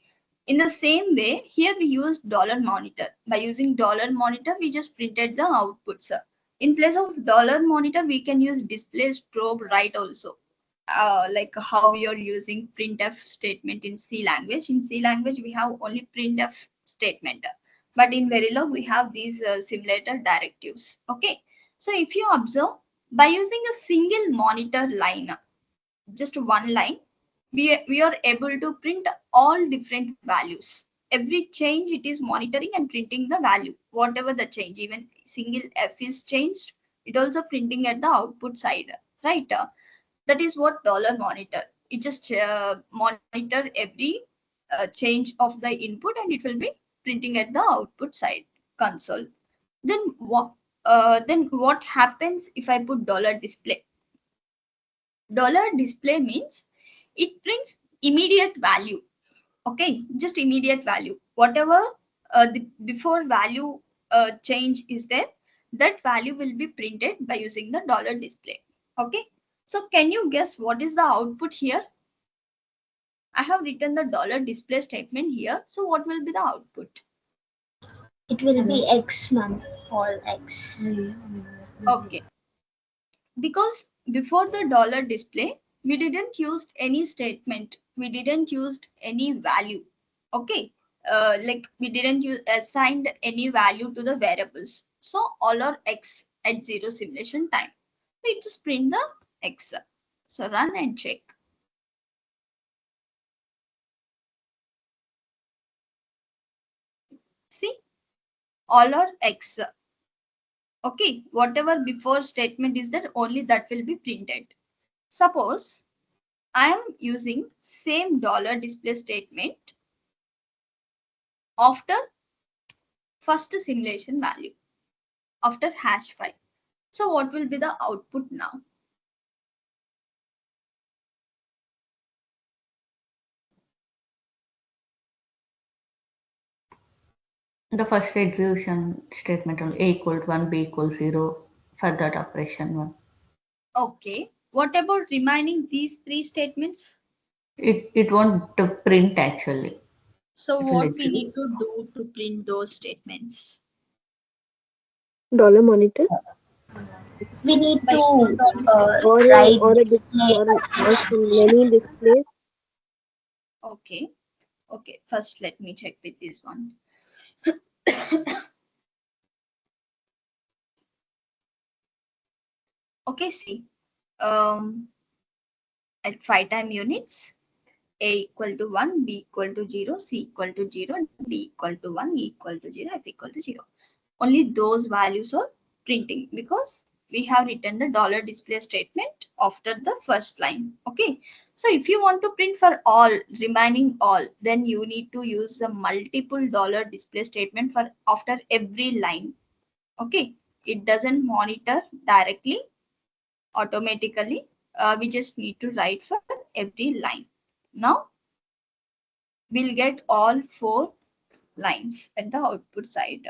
A: In the same way, here we use $monitor. By using $monitor, we just printed the outputs. In place of $monitor, we can use display, strobe, write also. Like how we are using printf statement in C language. In C language, we have only printf statement. But in Verilog, we have these simulator directives. Okay. So if you observe, by using a single monitor line, just one line, we are able to print all different values. Every change it is monitoring and printing the value, whatever the change, even single f is changed, it also printing at the output side, right? That is what $monitor. It just monitor every change of the input and it will be printing at the output side console. Then what happens if I put $display? $display means it prints immediate value. Okay, just immediate value. Whatever the before value change is there, that value will be printed by using the $display. Okay, so can you guess what is the output here? I have written the $display statement here. So what will be the output?
D: It will be X, ma'am. All X.
A: Okay, because before the $display, we didn't use any statement, we didn't use any value. Okay, like we didn't use assigned any value to the variables, so all are X at 0 simulation time. We just print the X. So run and check. See, all are X. Okay, whatever before statement is there, only that will be printed. Suppose I am using same $display statement after first simulation value, after #5. So what will be the output now?
C: The first execution statement on A equal to 1, B equals 0 for that operation 1.
A: Okay. What about remaining these 3 statements?
C: It won't print actually.
A: So
C: It will
A: what we
C: execute.
A: need to do to print those statements?
B: $monitor
D: We need
A: By
D: to
B: or
D: write
B: or a
D: display.
B: or many displays.
A: Okay. Okay. First, let me check with this one. Okay. See, at 5 time units, A equal to 1, B equal to 0, C equal to 0, D equal to 1, E equal to 0, F equal to 0. Only those values are printing because we have written the $display statement after the first line. Okay, so if you want to print for all remaining all, then you need to use a multiple $display statement for after every line. Okay, it doesn't monitor directly automatically. We just need to write for every line. Now we'll get all 4 lines at the output side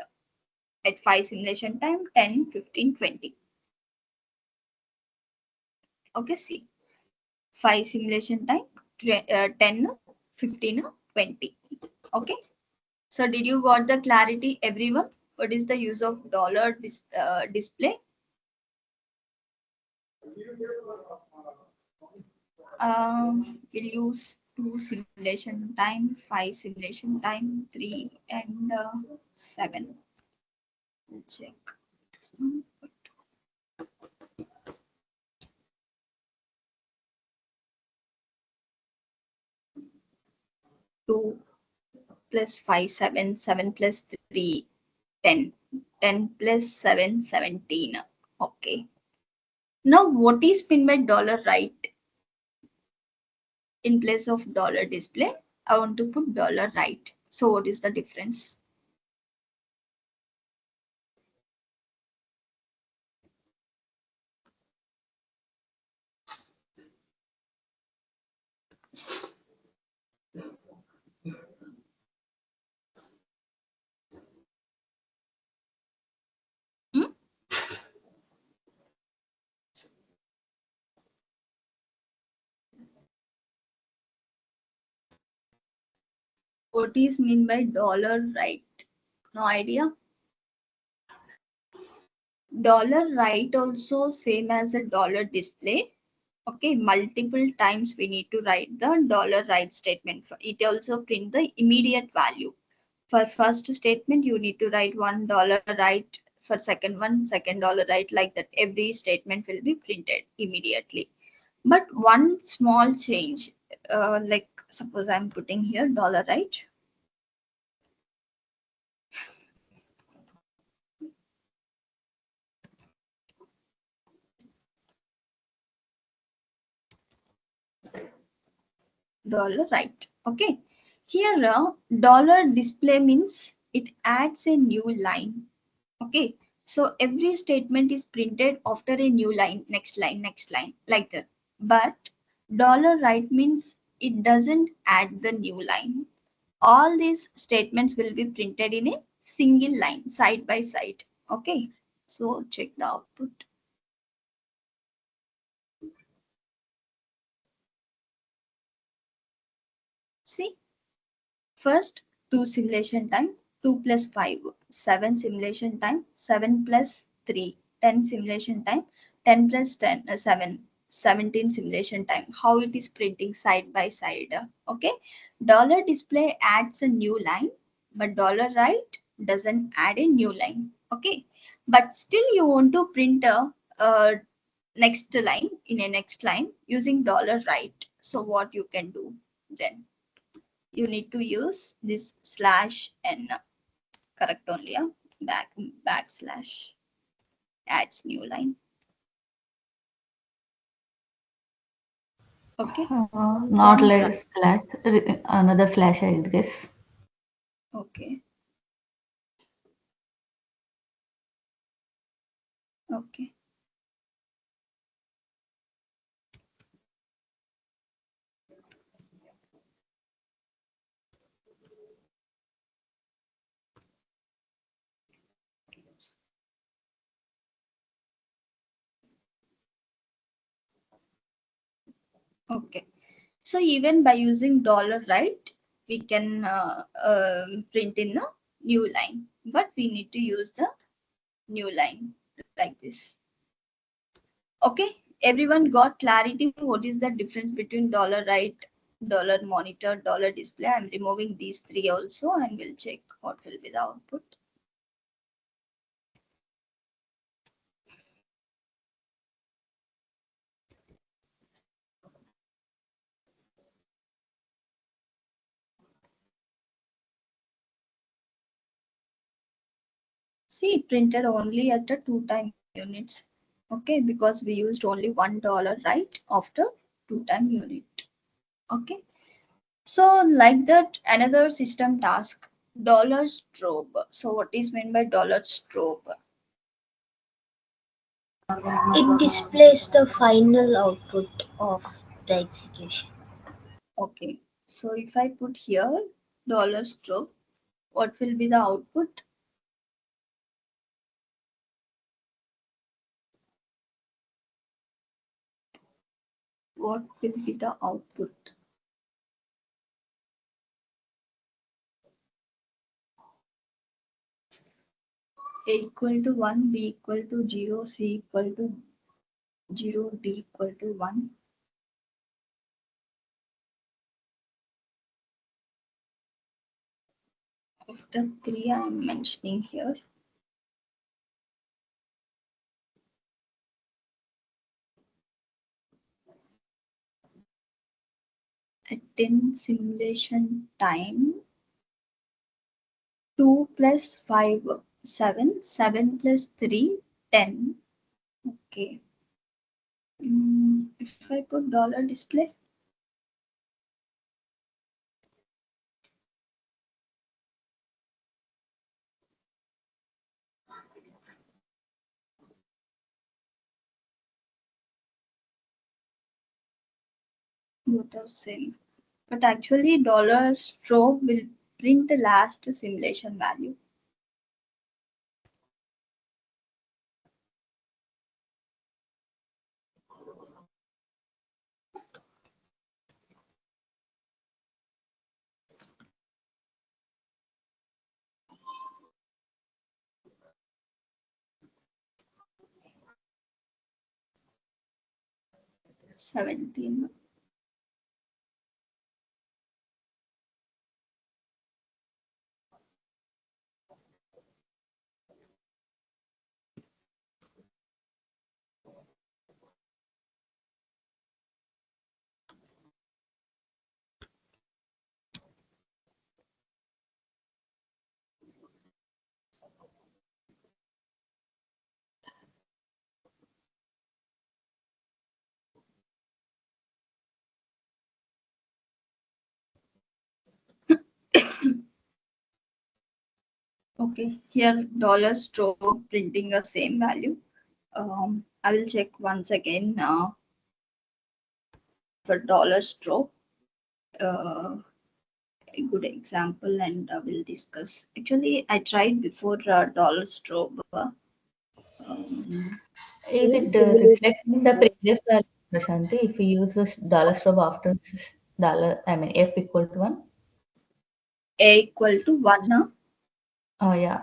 A: at 5 simulation time, 10, 15, 20. Okay, see, 5 simulation time, 10, 15, 20. Okay. So did you got the clarity, everyone? What is the use of dollar display? We'll use 2 simulation time, 5 simulation time, 3 and 7. We'll check. 2 plus 5, 7, 7 plus 3, 10, 10 plus 7, 17. Okay. Now what is meant by dollar right? In place of dollar display, I want to put dollar right. So what is the difference? Hmm? What is mean by dollar right? No idea. Dollar right also same as a dollar display. Okay, multiple times we need to write the dollar right statement. It also print the immediate value. For first statement, you need to write $1 right. For second one, $2 right, like that. Every statement will be printed immediately. But one small change, like suppose I'm putting here dollar right. Dollar right. Okay. Here, dollar display means it adds a new line. Okay. So every statement is printed after a new line, next line, like that. But dollar right means it doesn't add the new line. All these statements will be printed in a single line, side by side. Okay. So check the output. See, first 2 simulation time, 2 plus 5, 7 simulation time, 7 plus 3, 10 simulation time, 10 plus 10, 7, 17 simulation time. How it is printing side by side. Okay. Dollar display adds a new line, but dollar right doesn't add a new line. Okay. But still you want to print a next line in a next line using dollar right. So what you can do then? You need to use this slash n, correct only, backslash adds new line. Okay.
C: Not like slash, another slash, I guess.
A: Okay. Okay. Okay. So even by using dollar right, we can print in a new line, but we need to use the new line like this. Okay. Everyone got clarity? What is the difference between dollar right, dollar monitor, dollar display? I'm removing these three also and we'll check what will be the output. See, it printed only at the 2-time units. Okay, because we used only $1 right after 2-time unit. Okay, so like that, another system task, dollar strobe. So what is meant by dollar strobe?
D: It displays the final output of the execution.
A: Okay, so if I put here dollar strobe, what will be the output? What will be the output? A equal to 1, B equal to 0, C equal to 0, D equal to 1. After 3, I am mentioning here. At 10 simulation time, 2 plus 5, 7, 7 plus 3, 10. Okay. If I put dollar display, both are same. But actually dollar strobe will print the last simulation value. $17. Okay, here dollar strobe printing the same value. I will check once again for dollar strobe. A good example, and we'll discuss. Actually, I tried before dollar strobe.
C: Is it reflecting the previous value, Prashanti, if we use this dollar strobe after dollar, I mean, F equal to 1?
A: A equal to 1.
C: Oh, yeah.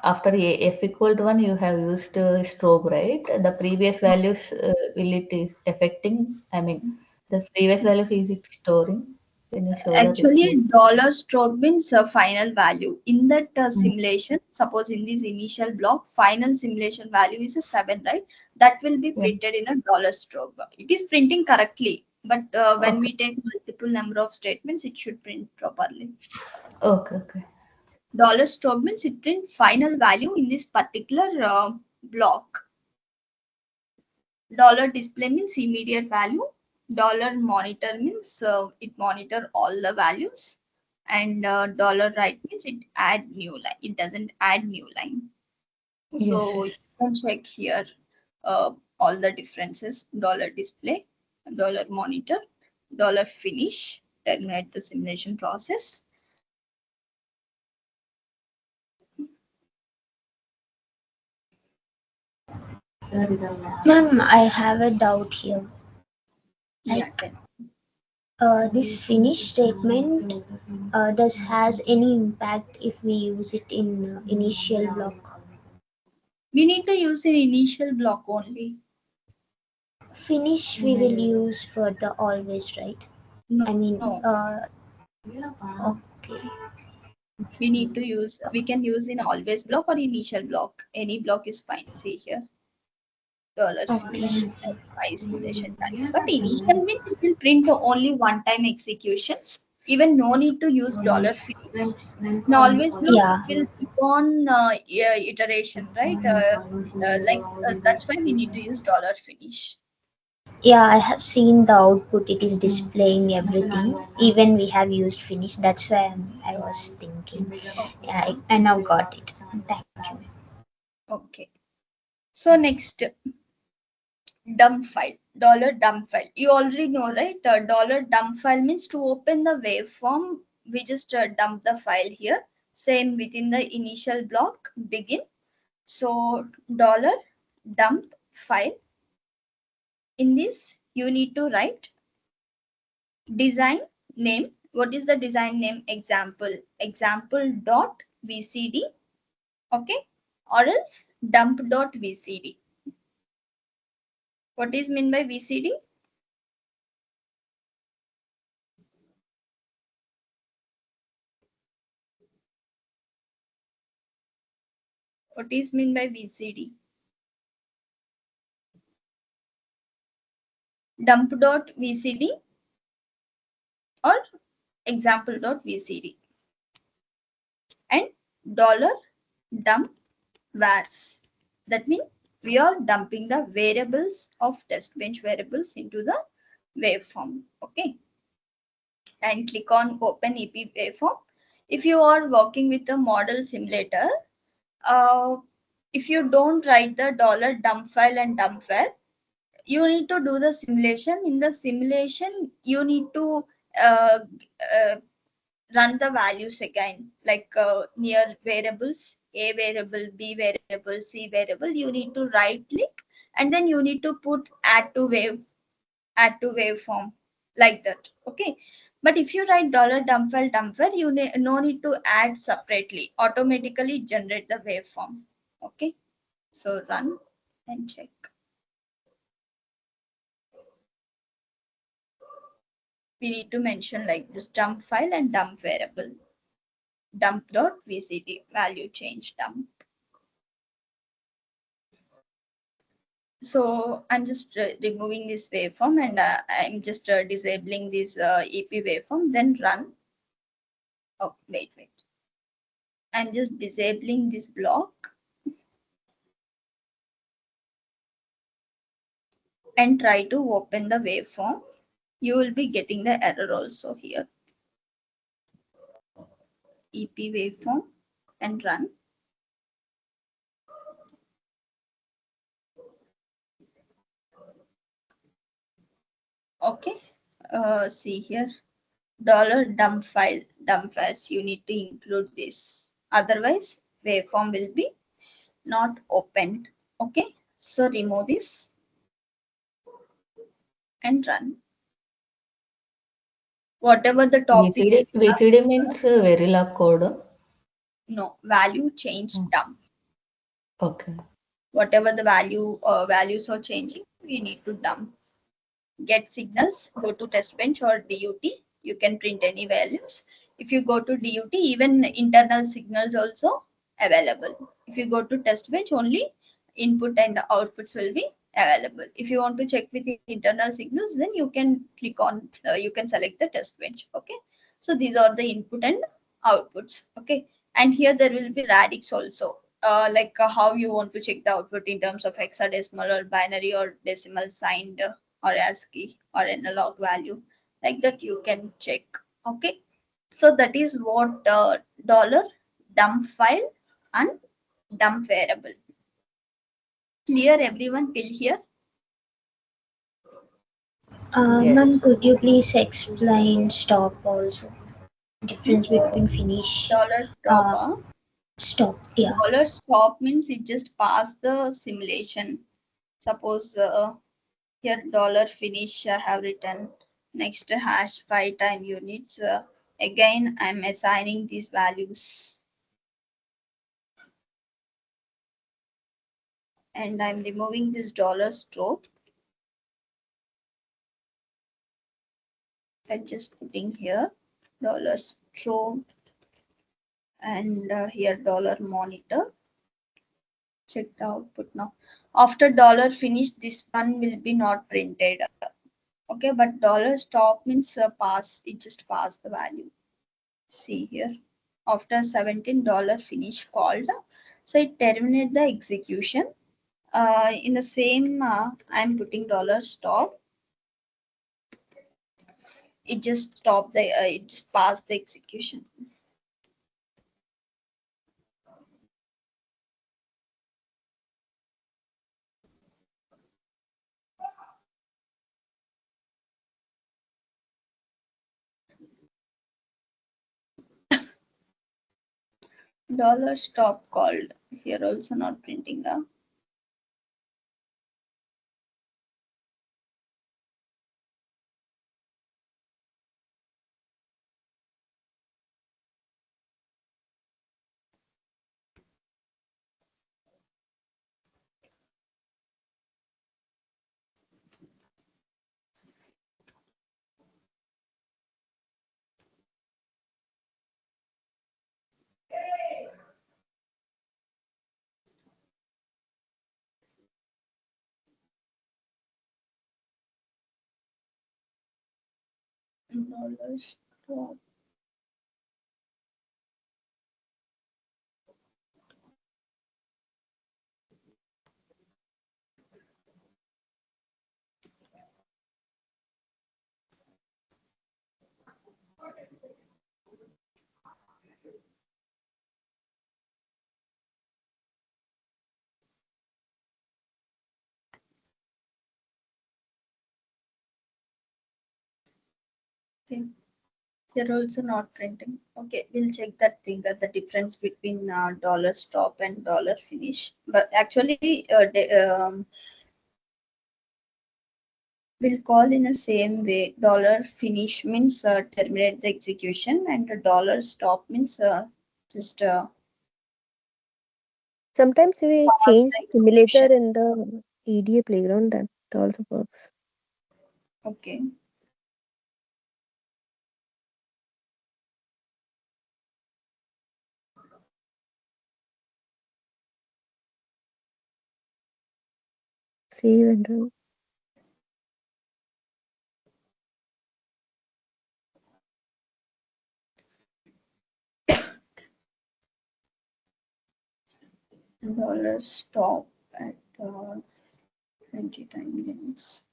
C: After F equal to 1, you have used strobe, right? The previous values, will it is affecting, I mean, the previous values, is it storing? Can you show the
A: Actually,
C: report?
A: dollar strobe means a final value. In that simulation, suppose in this initial block, final simulation value is a 7, right? That will be
C: Yeah.
A: printed in a dollar strobe. It is printing correctly, but when
C: Okay.
A: we take multiple number of statements, it should print properly.
C: Okay. Okay.
A: Dollar strobe means it print final value in this particular block. Dollar display means immediate value. Dollar monitor means it monitor all the values. And dollar write means it add new line. It doesn't add new line.
C: Yes.
A: So you
C: Yes.
A: can check here all the differences. Dollar display, dollar monitor, dollar finish, terminate the simulation process.
D: Ma'am, I have a doubt here.
A: Yeah,
D: Like, this finish statement does has any impact if we use it in initial block?
A: we need to use an initial block only.
D: Finish we will use for the always, right?
A: No,
D: I mean,
A: no.
D: okay.
A: We can use in always block or initial block. Any block is fine. See here. Dollar finish
D: Okay.
A: by simulation time. But initial means it will print only one time execution. Even no need to use dollar finish. In always block
D: Yeah.
A: it will keep on iteration, right? That's why we need to use dollar finish.
D: Yeah, I have seen the output. It is displaying everything. Even we have used finish. That's why I was thinking.
A: Okay.
D: Yeah, I now got it. Thank you.
A: Okay. So next, dump file, dollar dump file. You already know, right? Dollar dump file means to open the waveform, we just dump the file here. Same within the initial block, begin. So dollar dump file. In this, you need to write design name. What is the design name? Example. Example dot VCD. Okay. or else dump.vcd. What is meant by VCD? What is meant by VCD? Dump.vcd or example.vcd, and dollar dump vars. That means we are dumping the variables of test bench variables into the waveform. Okay. And click on open EP waveform. If you are working with a model simulator, if you don't write the dollar dump file and dump var, you need to do the simulation. In the simulation, you need to uh, uh, run the values again, like near variables, A variable, B variable, C variable. You need to right click and then you need to put add to waveform, like that. Okay. But if you write dollar dump file dump var, you no need to add separately. Automatically generate the waveform. Okay. So run and check. We need to mention like this dump file and dump variable. Dump.vcd value change dump. So I'm just removing this waveform and I'm just disabling this EP waveform, then run. Oh, wait. I'm just disabling this block and try to open the waveform. You will be getting the error also here. EP waveform and run. Okay. See here. Dollar dump file, dump files. You need to include this. Otherwise, waveform will be not opened. Okay. So remove this and run. Whatever the topics.
C: VCD means Verilog code.
A: No, value change dump.
C: Okay.
A: Whatever the values are changing, we need to dump. Get signals, go to test bench or DUT. You can print any values. If you go to DUT, even internal signals also available. If you go to test bench, only input and outputs will be available. If you want to check with the internal signals, then you can click on, you can select the test bench. Okay. So these are the input and outputs. Okay. And here there will be radix also. Like how you want to check the output in terms of hexadecimal or binary or decimal signed or ASCII or analog value, like that you can check. Okay. So that is what dollar dump file and dump variable. Clear everyone till here?
C: Yes.
D: Ma'am, could you please explain stop also? Difference between finish
A: Dollar stop.
D: stop. Yeah.
A: Dollar stop means it just pass the simulation. Suppose here dollar finish I have written next hash 5 time units. Again I'm assigning these values and I'm removing this dollar stroke and just putting here dollar stroke and here dollar monitor. Check the output now. After dollar finish, this one will be not printed. Okay, but dollar stop means pass, it just pass the value. See here, after $17 finish called, so it terminate the execution. In the same, I'm putting dollar stop. It just stop the, it just pass the execution. Dollar stop called, here also not printing. Dollar stop. Okay. They're also not printing. Okay, we'll check that thing, the difference between dollar stop and dollar finish. But actually, we'll call in the same way. Dollar finish means terminate the execution, and the dollar stop means just
B: Sometimes we
A: pause
B: change
A: the
B: simulator
A: execution.
B: in the EDA playground, that also works.
A: Okay.
B: Save and run.
A: Dollar stop at 20 time lengths.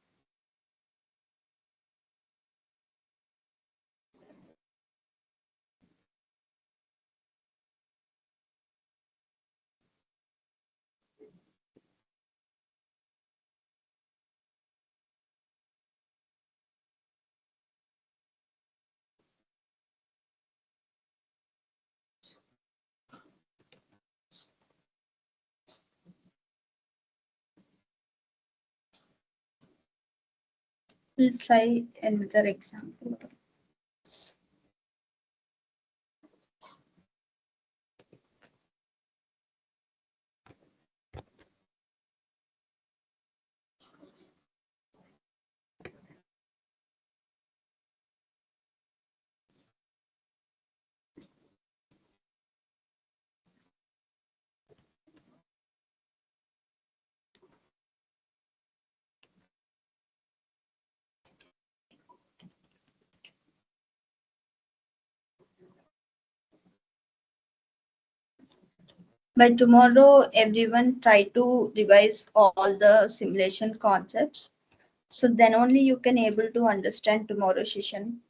A: We'll try another example. By tomorrow, everyone try to revise all the simulation concepts. So then only you can able to understand tomorrow's session.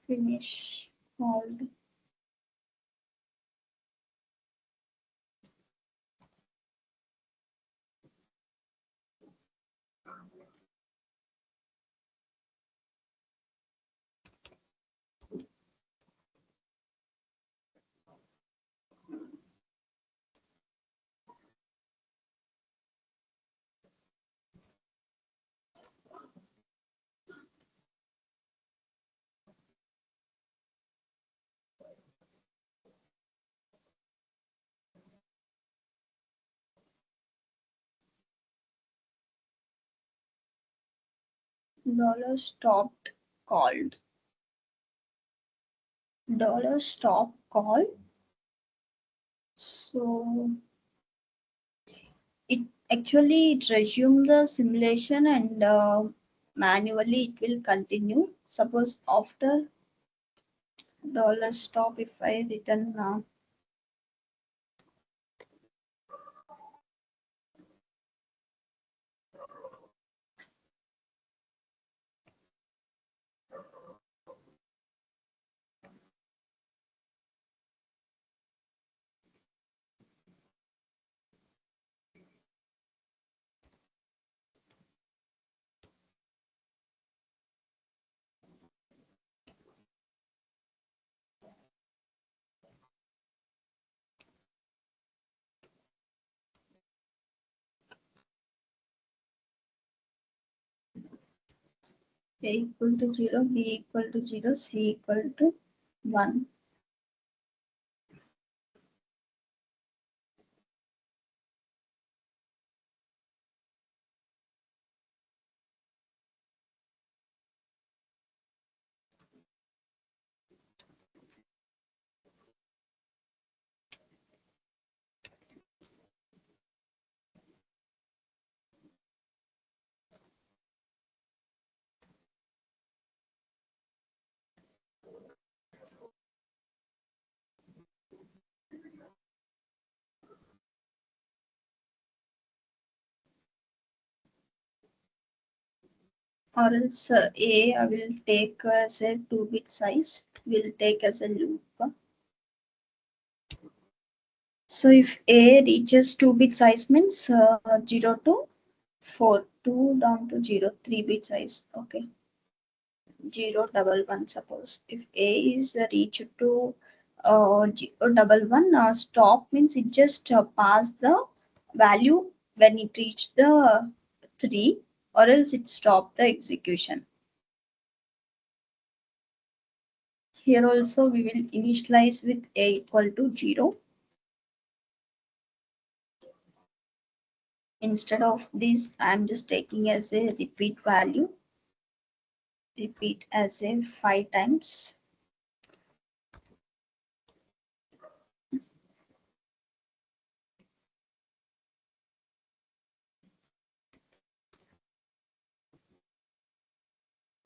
A: Finish called dollar stopped called. Dollar stop call. So it actually it resume the simulation and manually it will continue. Suppose after dollar stop, if I return A equal to 0, B equal to 0, C equal to 1. Or else A I will take as a 2-bit size, will take as a loop. So if A reaches 2-bit size means 0 to 4, 2 down to 0, 3-bit size. Okay. 0 double 1 suppose. If A is reached to 0 double 1, stop means it just pass the value when it reached the 3, or else it stop the execution. Here also we will initialize with A equal to 0. Instead of this, I am just taking as a repeat value. Repeat as a 5 times.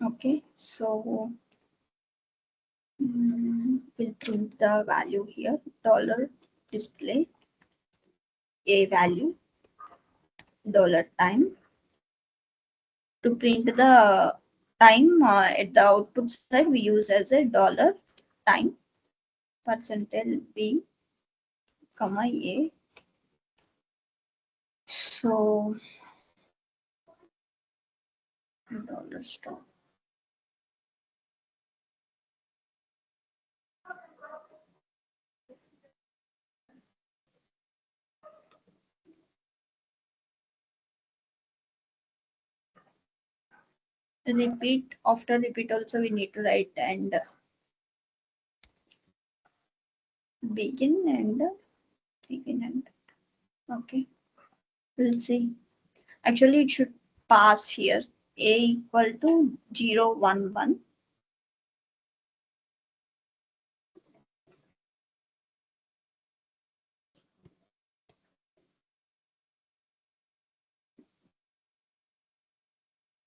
A: Okay, so we'll print the value here. Dollar display A value dollar time. To print the time at the output side, we use as a dollar time percentage B comma A. So dollar stop. Repeat, after repeat also we need to write and begin and okay, we'll see. Actually it should pass here. A equal to 0 1 1.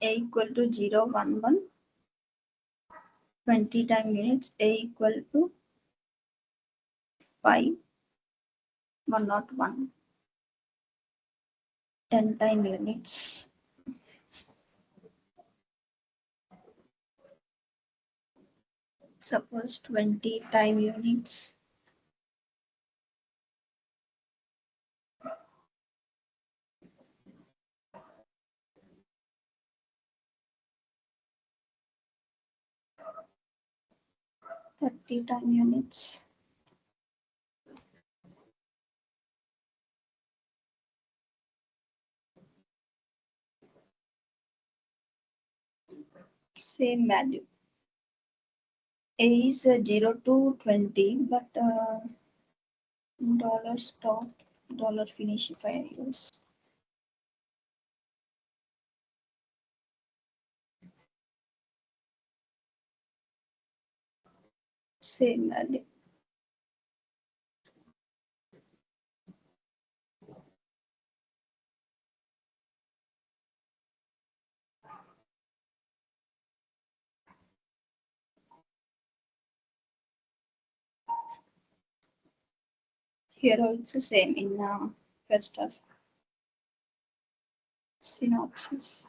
A: A equal to 0 1 1. 20 time units. A equal to 5 101. 10 time units. Suppose 20 time units. Thirty time units. Same value. A is 0 to 20, but dollar stop, dollar finish if I use. Same value. Here also same in Vestas. Synopsis.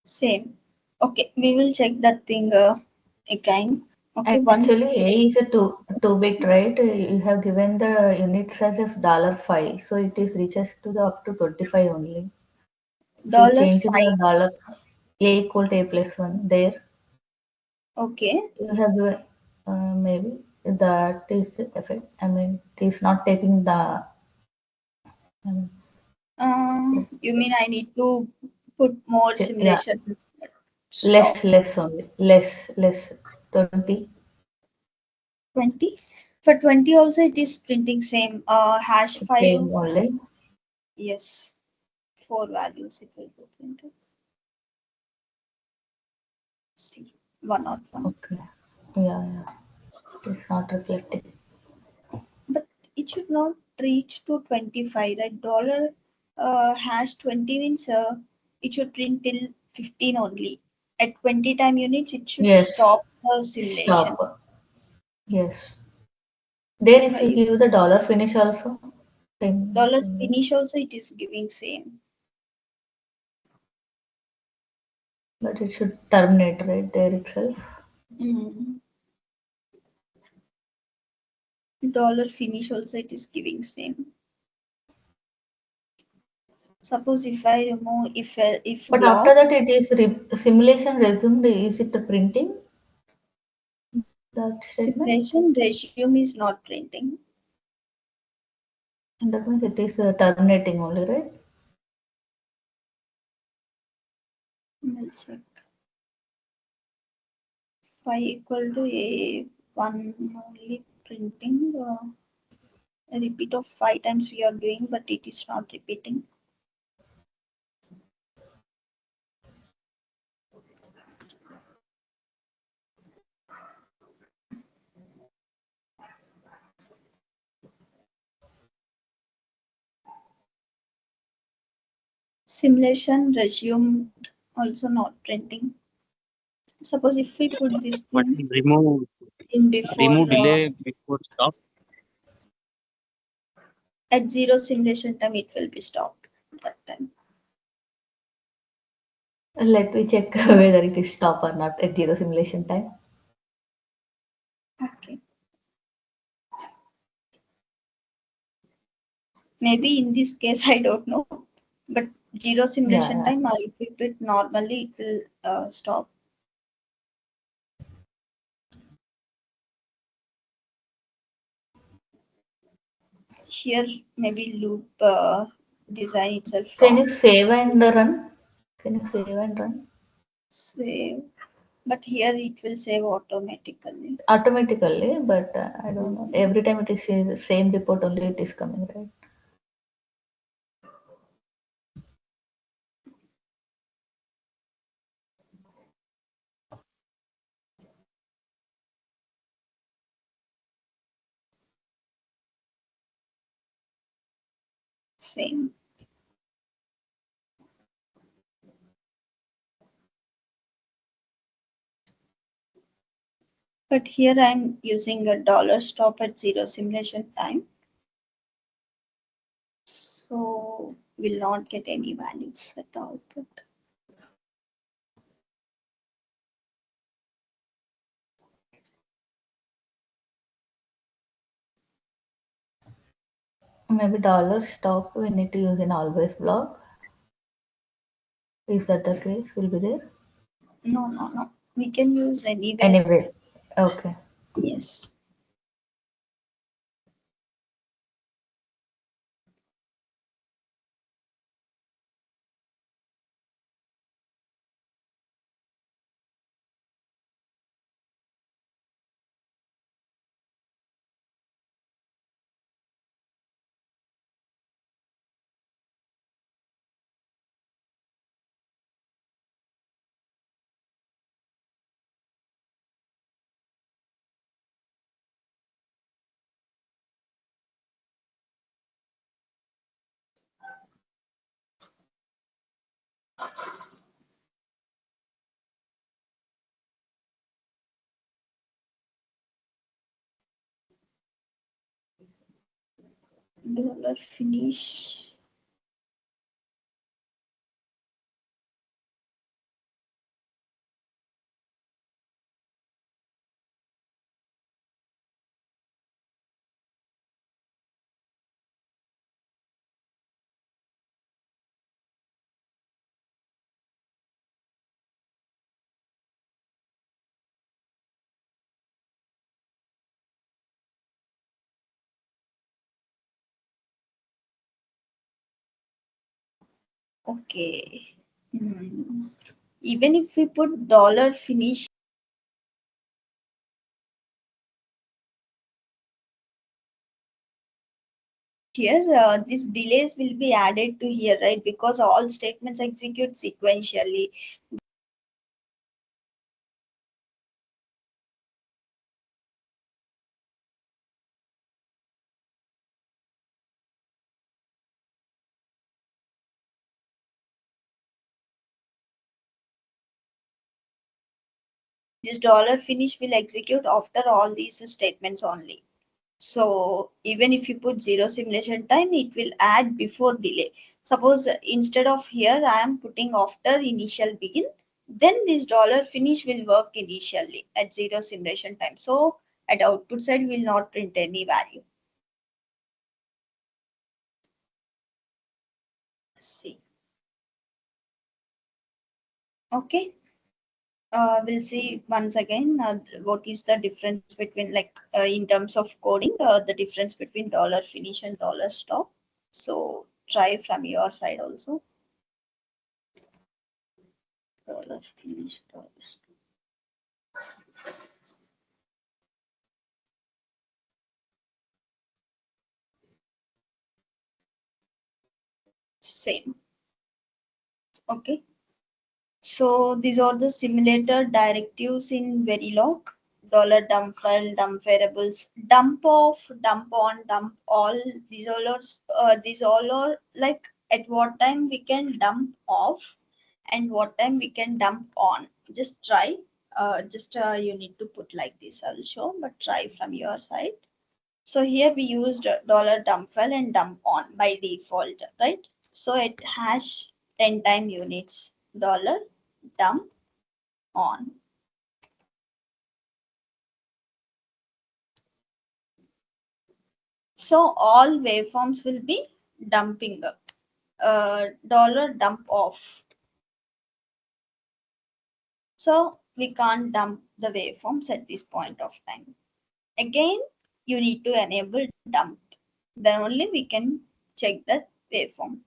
A: Same. Okay, we will check that thing again. Okay, once
C: Actually, A is a two bit, right? You have given the units as of $5, so it is reaches to the up to 25 only. If you
A: dollar
C: change
A: five.
C: the dollar A equal to A+1 there,
A: Okay.
C: you have given maybe that is effect. I mean, it is not taking the. I mean,
A: You mean I need to put more
C: yeah,
A: simulation stop?
C: less only, less 20.
A: 20. For 20 also it is printing same. Hash 5.
C: Same only.
A: Yes. 4 values it will be printed. See. 101.
C: Okay. Yeah. It's not reflecting.
A: But it should not reach to 25, right? Dollar hash 20 means it should print till 15 only. At 20 time units, it should
C: Yes.
A: stop the simulation.
C: Stop. Yes. There, if you
A: If
C: give the dollar finish also,
A: dollar
C: same.
A: finish also it is giving same.
C: But it should terminate right there itself.
A: Mm. Dollar finish also it is giving same. Suppose if I remove if
C: But after
A: block
C: that, it is simulation resumed. Is it the printing? That statement?
A: simulation resume is not printing.
C: And that means it is terminating only, right?
A: We'll check. Phi equal to a one only printing. A repeat of 5 times we are doing, but it is not repeating. Simulation resumed also not printing. Suppose if we put this
E: But
A: thing
E: remove
A: in before
E: remove delay before stop.
A: at 0 simulation time, it will be stopped that time.
C: Let me check whether it is stop or not at zero simulation time.
A: Okay. Maybe in this case, I don't know. But 0 simulation
C: Yeah.
A: time, if we put normally, it will stop. Here, maybe loop design itself
C: Can you
A: wrong.
C: save and run? Can you save and run?
A: Save. But here it will save automatically.
C: Automatically, but I don't know. Every time it is the same report only it is coming, right?
A: Same. But here I'm using a dollar stop at 0 simulation time. So will not get any values at the output.
C: Maybe dollar stop we need to use in always block. Is that the case? Will be there?
A: No. We can use anywhere.
C: Anyway, okay.
A: Yes. Dollar finish. Okay. Even if we put dollar finish here, these delays will be added to here, right? Because all statements execute sequentially. This dollar finish will execute after all these statements only. So even if you put zero simulation time, it will add before delay. Suppose instead of here, I am putting after initial begin, then this dollar finish will work initially at zero simulation time. So at output side, will not print any value. See. Okay. We'll see once again what is the difference between like in terms of coding, the difference between dollar finish and dollar stop. So try from your side also. Dollar finish, dollar stop. Same. Okay. So these are the simulator directives in Verilog. Dollar dump file, dump variables, dump off, dump on, dump all. These all are like at what time we can dump off and what time we can dump on. Just try. You need to put like this. I'll show, but try from your side. So here we used dollar dump file and dump on by default, right? So it has 10 time units. Dollar dump on. So all waveforms will be dumping up. Dollar dump off. So we can't dump the waveforms at this point of time. Again, you need to enable dump. Then only we can check the waveform.